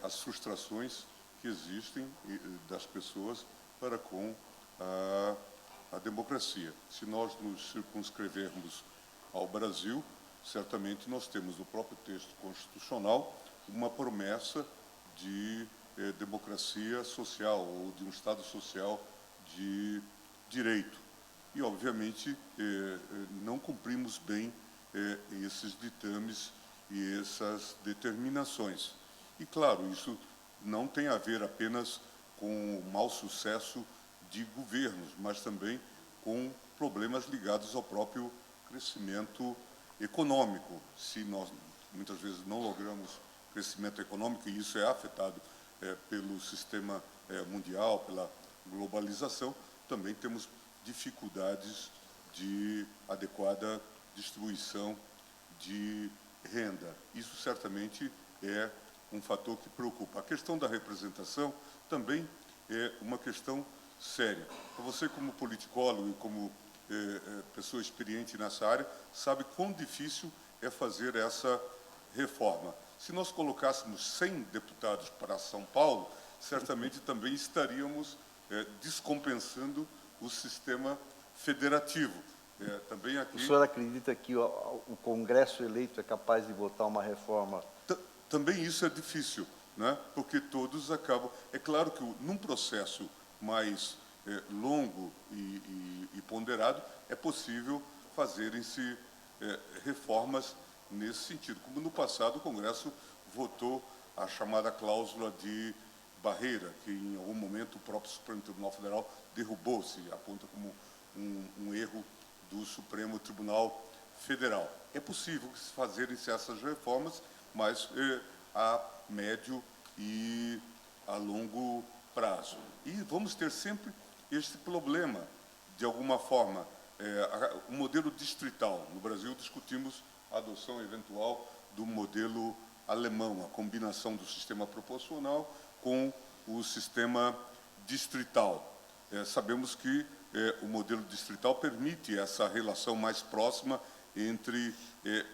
As frustrações que existem das pessoas para com a democracia. Se nós nos circunscrevermos ao Brasil, certamente nós temos no próprio texto constitucional uma promessa de democracia social ou de um Estado social de direito. e, obviamente, não cumprimos bem esses ditames e essas determinações. E, claro, isso não tem a ver apenas com o mau sucesso de governos, mas também com problemas ligados ao próprio crescimento econômico. Se nós, muitas vezes, não logramos crescimento econômico, e isso é afetado pelo sistema mundial, pela globalização, também temos dificuldades de adequada distribuição de renda. Isso certamente é um fator que preocupa. A questão da representação também é uma questão séria. Você, como politicólogo e como pessoa experiente nessa área, sabe quão difícil é fazer essa reforma. Se nós colocássemos 100 deputados para São Paulo, certamente também estaríamos descompensando o sistema federativo. Também aqui... O senhor acredita que o Congresso eleito é capaz de votar uma reforma? Também isso é difícil, né? Porque todos acabam... É claro que num processo mais longo e ponderado, é possível fazerem-se reformas nesse sentido. Como no passado o Congresso votou a chamada cláusula de barreira, que em algum momento o próprio Supremo Tribunal Federal derrubou, se aponta como um erro do Supremo Tribunal Federal. É possível fazerem-se essas reformas, mas a médio e a longo prazo. E vamos ter sempre este problema, de alguma forma, o modelo distrital. No Brasil, discutimos a adoção eventual do modelo alemão, a combinação do sistema proporcional com o sistema distrital. Sabemos que o modelo distrital permite essa relação mais próxima entre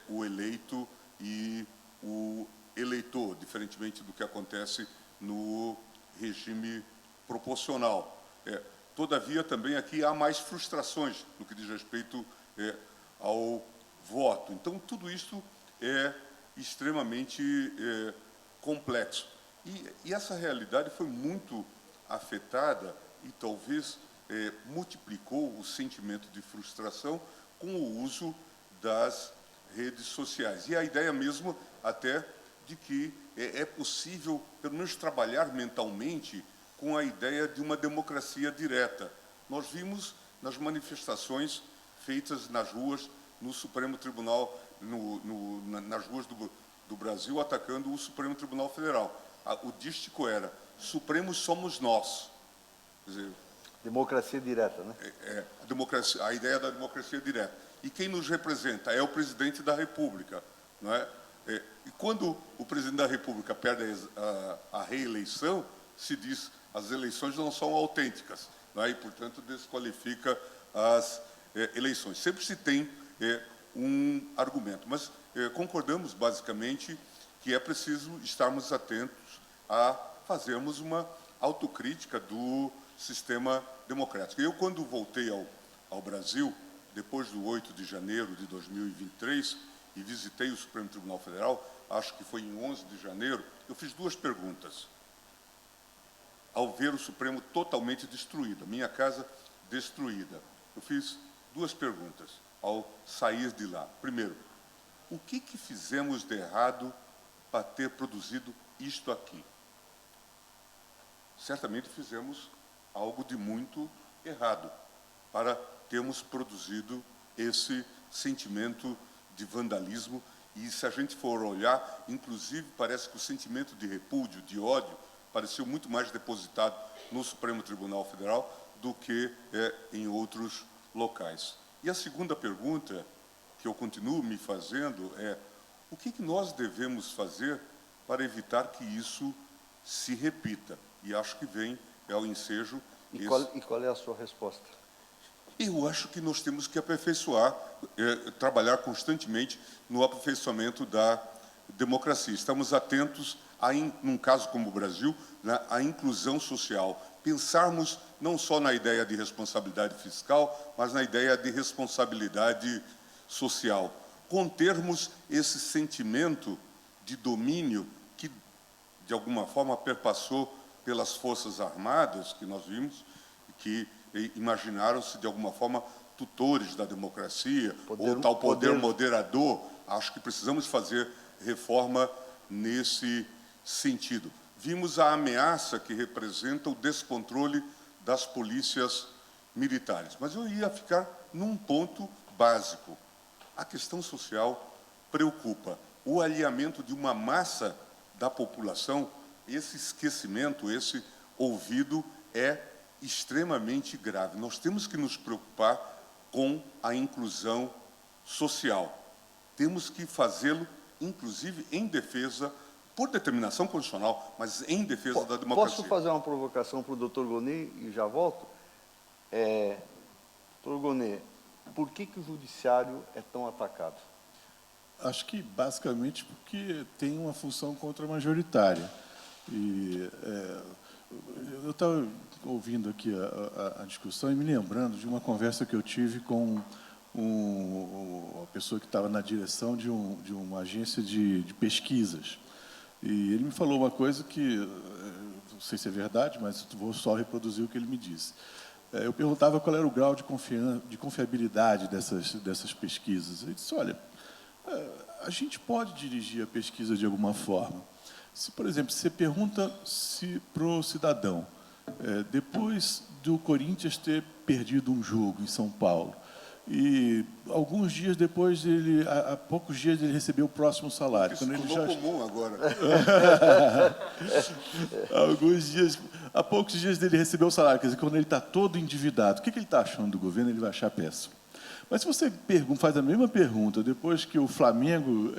o eleito e o eleitor, diferentemente do que acontece no regime proporcional. Todavia, também aqui há mais frustrações no que diz respeito ao voto. Então, tudo isso é extremamente complexo. E essa realidade foi muito afetada e talvez multiplicou o sentimento de frustração com o uso das redes sociais. E a ideia mesmo até de que é possível, pelo menos, trabalhar mentalmente com a ideia de uma democracia direta. Nós vimos nas manifestações feitas nas ruas, no Supremo Tribunal, nas ruas do Brasil, atacando o Supremo Tribunal Federal. O dístico era: Supremos somos nós. Quer dizer, democracia direta, né? A ideia da democracia direta. E quem nos representa é o presidente da República, não é? E quando o presidente da República perde a reeleição, se diz as eleições não são autênticas, não é? E, portanto, desqualifica as eleições. Sempre se tem um argumento, mas concordamos, basicamente, que é preciso estarmos atentos a fazermos uma autocrítica do sistema democrático. Eu, quando voltei ao Brasil, depois do 8 de janeiro de 2023, e visitei o Supremo Tribunal Federal, acho que foi em 11 de janeiro, eu fiz duas perguntas. Ao ver o Supremo totalmente destruído, a minha casa destruída, eu fiz duas perguntas ao sair de lá. Primeiro, o que fizemos de errado para ter produzido isto aqui? Certamente fizemos algo de muito errado para termos produzido esse sentimento de vandalismo. E, se a gente for olhar, inclusive, parece que o sentimento de repúdio, de ódio, pareceu muito mais depositado no Supremo Tribunal Federal do que em outros locais. E a segunda pergunta, que eu continuo me fazendo, é: o que nós devemos fazer para evitar que isso se repita? E acho que vem ao ensejo... E qual é a sua resposta? Eu acho que nós temos que aperfeiçoar, trabalhar constantemente no aperfeiçoamento da democracia. Estamos atentos, num caso como o Brasil, à inclusão social. Pensarmos não só na ideia de responsabilidade fiscal, mas na ideia de responsabilidade social. Contermos esse sentimento de domínio que, de alguma forma, perpassou pelas Forças Armadas, que nós vimos, que imaginaram-se, de alguma forma, tutores da democracia, ou tal poder moderador, acho que precisamos fazer reforma nesse sentido. Vimos a ameaça que representa o descontrole das polícias militares, mas eu ia ficar num ponto básico. A questão social preocupa. O alinhamento de uma massa da população, esse esquecimento, esse olvido é extremamente grave. Nós temos que nos preocupar com a inclusão social. Temos que fazê-lo, inclusive, em defesa, por determinação constitucional, mas em defesa da democracia. Posso fazer uma provocação para o Dr. Gonê e já volto? Dr. Gonê, por que o judiciário é tão atacado? Acho que, basicamente, porque tem uma função contra-majoritária. E eu estava ouvindo aqui a discussão e me lembrando de uma conversa que eu tive com uma pessoa que estava na direção de uma agência de pesquisas. E ele me falou uma coisa que, não sei se é verdade, mas vou só reproduzir o que ele me disse. Eu perguntava qual era o grau de confiabilidade dessas pesquisas. Ele disse, olha, a gente pode dirigir a pesquisa de alguma forma. Se, por exemplo, você pergunta para o cidadão, depois do Corinthians ter perdido um jogo em São Paulo, e alguns dias depois, há poucos dias, ele recebeu o próximo salário. Isso ficou comum agora. Há poucos dias dele recebeu o salário, quer dizer, quando ele está todo endividado, o que ele está achando do governo? Ele vai achar péssimo. Mas se você faz a mesma pergunta depois que o Flamengo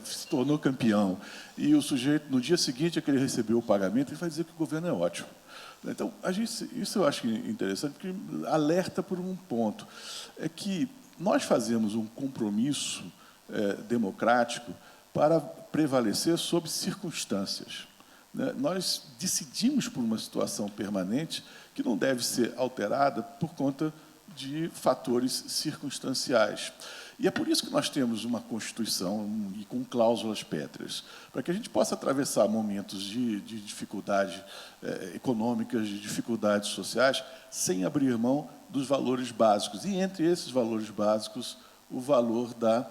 se tornou campeão e o sujeito, no dia seguinte, que ele recebeu o pagamento, ele vai dizer que o governo é ótimo. Então, isso eu acho interessante, porque alerta por um ponto. É que nós fazemos um compromisso democrático para prevalecer sobre circunstâncias. Nós decidimos por uma situação permanente que não deve ser alterada por conta de fatores circunstanciais. E é por isso que nós temos uma Constituição e com cláusulas pétreas, para que a gente possa atravessar momentos de dificuldade econômicas, de dificuldades sociais, sem abrir mão dos valores básicos. E, entre esses valores básicos, o valor da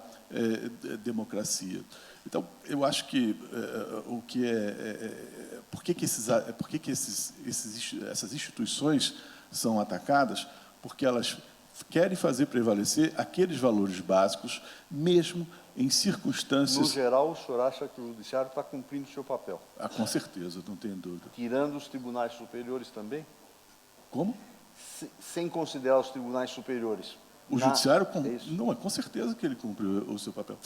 democracia. Então, eu acho que por que essas instituições são atacadas? Porque elas querem fazer prevalecer aqueles valores básicos, mesmo em circunstâncias... No geral, o senhor acha que o judiciário está cumprindo o seu papel? Com certeza, não tenho dúvida. Tirando os tribunais superiores também? Como? Sem considerar os tribunais superiores. O judiciário, com certeza que ele cumpre o seu papel.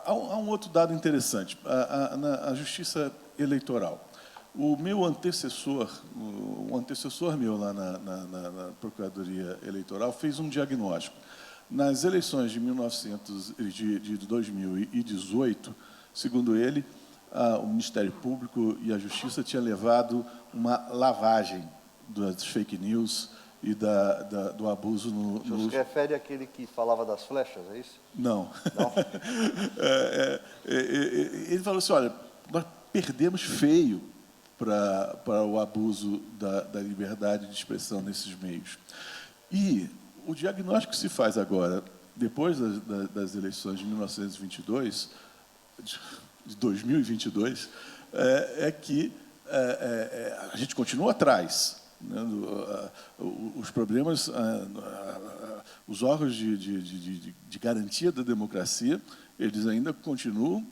Há um outro dado interessante, a justiça eleitoral. O meu antecessor, um antecessor meu lá na Procuradoria Eleitoral, fez um diagnóstico. Nas eleições de 2018, segundo ele, o Ministério Público e a Justiça tinham levado uma lavagem das fake news e do abuso no... O senhor se refere àquele que falava das flechas, é isso? Não. Não? Ele falou assim, olha, nós perdemos feio para o abuso da liberdade de expressão nesses meios. E o diagnóstico que se faz agora, depois das eleições de 2022, é que a gente continua atrás. Né? Os problemas, os órgãos de garantia da democracia, eles ainda continuam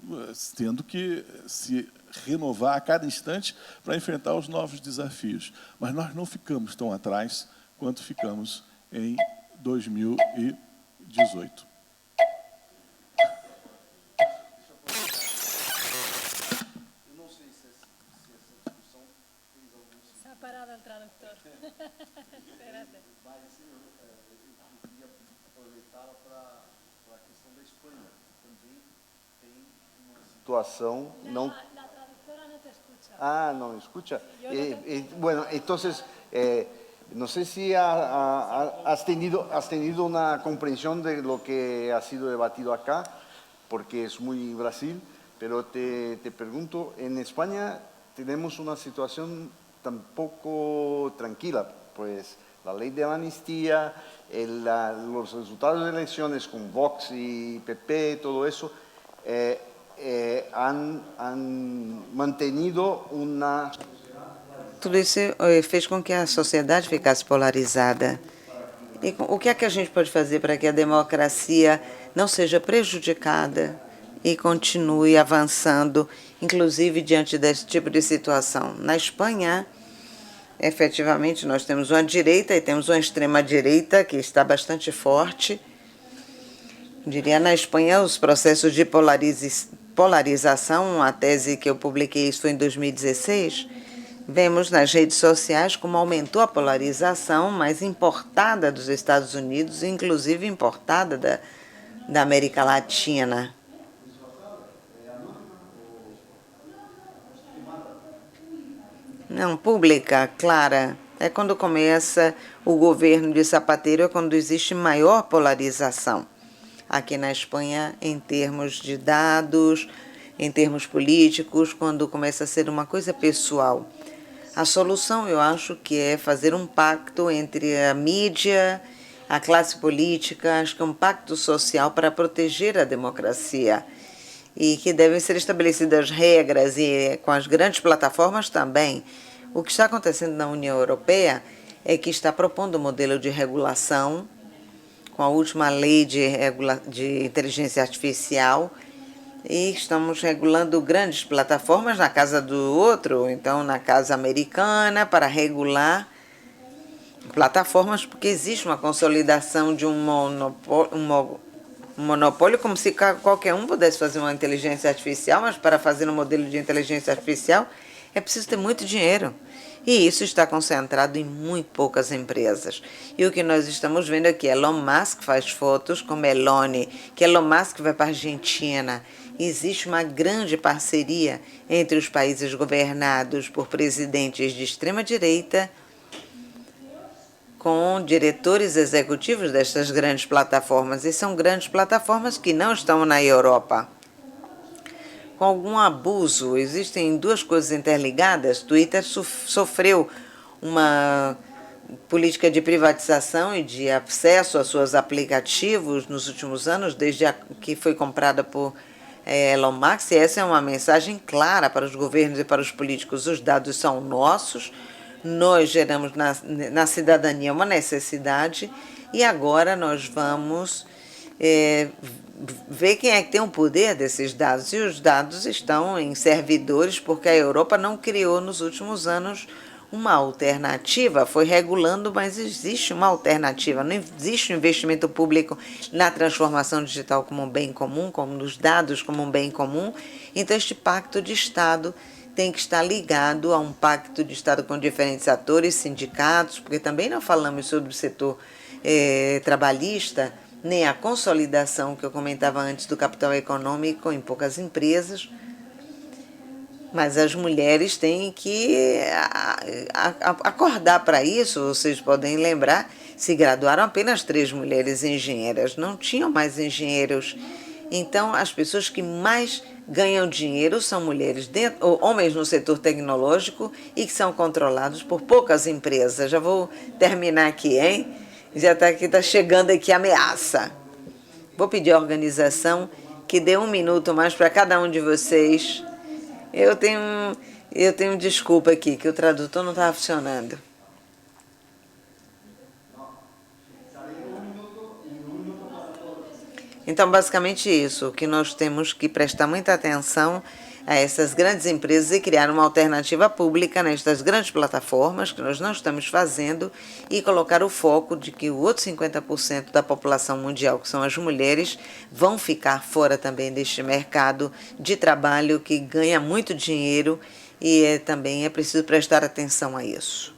tendo que se renovar a cada instante para enfrentar os novos desafios. Mas nós não ficamos tão atrás quanto ficamos em 2018. Eu não sei se essa discussão fez algum sentido. Se ha parado el traductor. Espérate. Mas eu queria aproveitá-la para a questão da Espanha. Também tem uma situação... La traductora no te escucha. Ah, no escucha. Yo no te... Bueno, entonces, no sé si has tenido una comprensión de lo que ha sido debatido acá, porque es muy Brasil, pero te pregunto, en España tenemos una situación tampoco tranquila, pues la ley de amnistía, los resultados de elecciones con Vox y PP, todo eso, han mantenido una... Tudo isso fez com que a sociedade ficasse polarizada. E o que é que a gente pode fazer para que a democracia não seja prejudicada e continue avançando, inclusive diante desse tipo de situação? Na Espanha, efetivamente, nós temos uma direita e temos uma extrema-direita que está bastante forte. Eu diria, na Espanha, os processos de polarização, a tese que eu publiquei, isso foi em 2016, vemos nas redes sociais como aumentou a polarização mais importada dos Estados Unidos, inclusive importada da América Latina. Não, pública, clara. É quando começa o governo de Zapatero, é quando existe maior polarização. Aqui na Espanha, em termos de dados, em termos políticos, quando começa a ser uma coisa pessoal. A solução, eu acho, que é fazer um pacto entre a mídia, a classe política, acho que é um pacto social para proteger a democracia e que devem ser estabelecidas regras e com as grandes plataformas também. O que está acontecendo na União Europeia é que está propondo um modelo de regulação com a última lei de inteligência artificial e estamos regulando grandes plataformas na casa do outro, então na casa americana, para regular plataformas, porque existe uma consolidação de um monopólio, como se qualquer um pudesse fazer uma inteligência artificial, mas para fazer um modelo de inteligência artificial é preciso ter muito dinheiro. E isso está concentrado em muito poucas empresas. E o que nós estamos vendo é que Elon Musk faz fotos com Meloni, que Elon Musk vai para a Argentina. Existe uma grande parceria entre os países governados por presidentes de extrema-direita com diretores executivos destas grandes plataformas. E são grandes plataformas que não estão na Europa. Com algum abuso, existem duas coisas interligadas. Twitter sofreu uma política de privatização e de acesso a seus aplicativos nos últimos anos, desde que foi comprada por Elon Musk. E essa é uma mensagem clara para os governos e para os políticos. Os dados são nossos, nós geramos na cidadania uma necessidade e agora nós vamos ver quem é que tem o poder desses dados. E os dados estão em servidores porque a Europa não criou nos últimos anos uma alternativa, foi regulando, mas existe uma alternativa. Não existe um investimento público na transformação digital como um bem comum, como nos dados como um bem comum. Então, este pacto de Estado tem que estar ligado a um pacto de Estado com diferentes atores, sindicatos, porque também não falamos sobre o setor trabalhista, nem a consolidação que eu comentava antes do capital econômico em poucas empresas. Mas as mulheres têm que acordar para isso. Vocês podem lembrar, se graduaram apenas 3 mulheres engenheiras, não tinham mais engenheiros. Então, as pessoas que mais ganham dinheiro são mulheres, ou homens no setor tecnológico e que são controlados por poucas empresas. Já vou terminar aqui, hein? Já está chegando aqui a ameaça. Vou pedir à organização que dê 1 minuto mais para cada um de vocês. Eu tenho desculpa aqui, que o tradutor não estava funcionando. Então, basicamente isso, que nós temos que prestar muita atenção a essas grandes empresas e criar uma alternativa pública nestas grandes plataformas, que nós não estamos fazendo, e colocar o foco de que o outro 50% da população mundial, que são as mulheres, vão ficar fora também deste mercado de trabalho que ganha muito dinheiro e também é preciso prestar atenção a isso.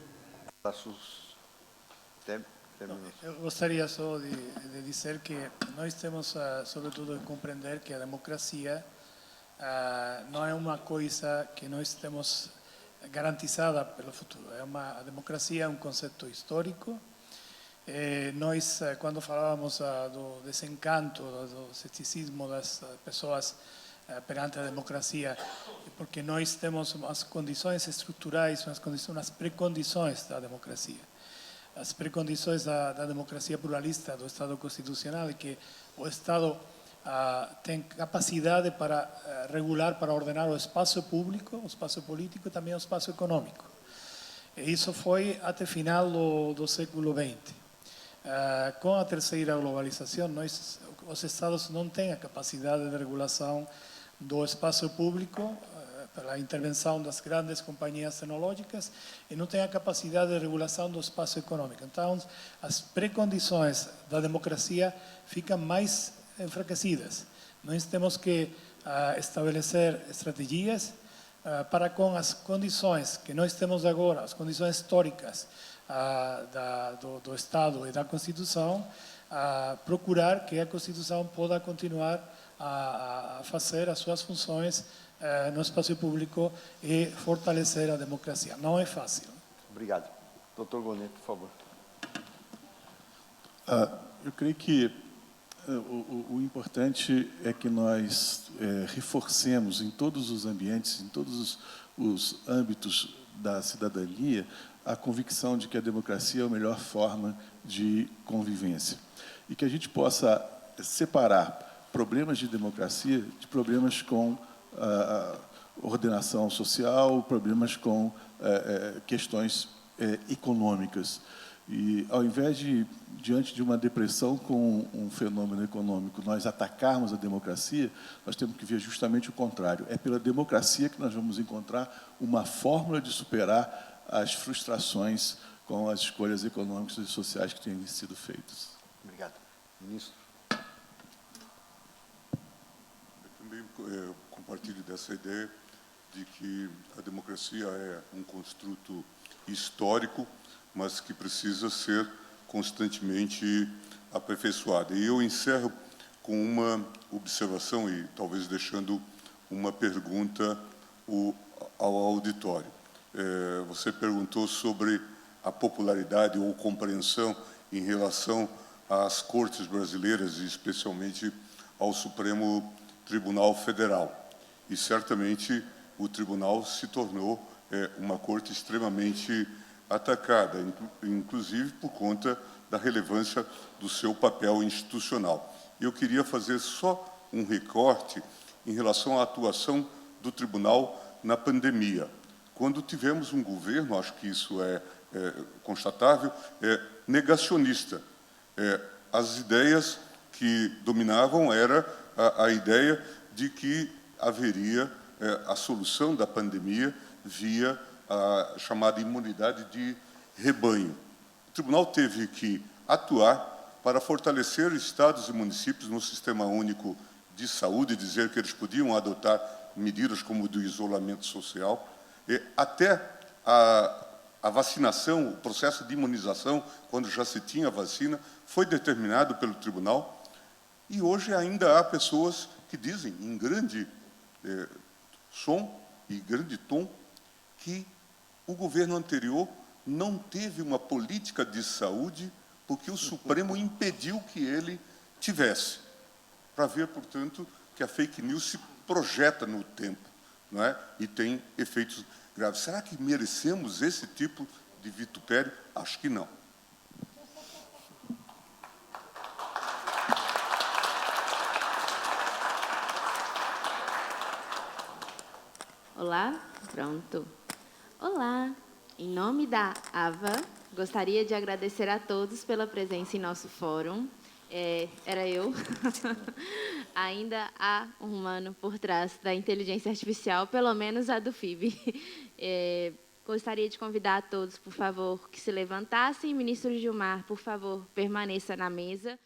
Eu gostaria só de dizer que nós temos, sobretudo, de compreender que a democracia não é uma coisa que nós temos garantizada pelo futuro. A democracia é um conceito histórico. Nós, quando falávamos do desencanto, do ceticismo das pessoas perante a democracia, porque nós temos umas condições estruturais, umas precondições da democracia. as precondições da democracia pluralista, do Estado constitucional, e que o Estado tem capacidade para regular, para ordenar o espaço público, o espaço político e também o espaço econômico. E isso foi até o final do século XX. Com a terceira globalização, os Estados não têm a capacidade de regulação do espaço público pela intervenção das grandes companhias tecnológicas e não têm a capacidade de regulação do espaço econômico. Então, as precondições da democracia ficam mais enfraquecidas. Nós temos que estabelecer estratégias para, com as condições que nós temos agora, as condições históricas do Estado e da Constituição, procurar que a Constituição possa continuar a fazer as suas funções no espaço público e fortalecer a democracia. Não é fácil. Obrigado. Dr. Gonê, por favor. Eu creio que o importante é que nós reforcemos em todos os ambientes, em todos os âmbitos da cidadania, a convicção de que a democracia é a melhor forma de convivência. E que a gente possa separar problemas de democracia de problemas com ordenação social, problemas com questões econômicas. E, ao invés de, diante de uma depressão com um fenômeno econômico, nós atacarmos a democracia, nós temos que ver justamente o contrário. É pela democracia que nós vamos encontrar uma fórmula de superar as frustrações com as escolhas econômicas e sociais que têm sido feitas. Obrigado. Ministro. Eu também compartilho dessa ideia de que a democracia é um construto histórico, mas que precisa ser constantemente aperfeiçoada. E eu encerro com uma observação e talvez deixando uma pergunta ao auditório. Você perguntou sobre a popularidade ou compreensão em relação às cortes brasileiras e especialmente ao Supremo Tribunal Federal. E certamente o tribunal se tornou uma corte extremamente atacada, inclusive por conta da relevância do seu papel institucional. Eu queria fazer só um recorte em relação à atuação do tribunal na pandemia. Quando tivemos um governo, acho que isso é constatável, negacionista. As ideias que dominavam era a ideia de que haveria a solução da pandemia via a chamada imunidade de rebanho. O tribunal teve que atuar para fortalecer estados e municípios no Sistema Único de Saúde, dizer que eles podiam adotar medidas como o do isolamento social, e até a vacinação, o processo de imunização, quando já se tinha vacina, foi determinado pelo tribunal, e hoje ainda há pessoas que dizem, em grande som e grande tom, que o governo anterior não teve uma política de saúde porque o Supremo impediu que ele tivesse. Para ver, portanto, que a fake news se projeta no tempo, não é? E tem efeitos graves. Será que merecemos esse tipo de vitupério? Acho que não. Olá, pronto. Olá, em nome da AVA, gostaria de agradecer a todos pela presença em nosso fórum. Era eu. Ainda há um humano por trás da inteligência artificial, pelo menos a do FIB. Gostaria de convidar a todos, por favor, que se levantassem. Ministro Gilmar, por favor, permaneça na mesa.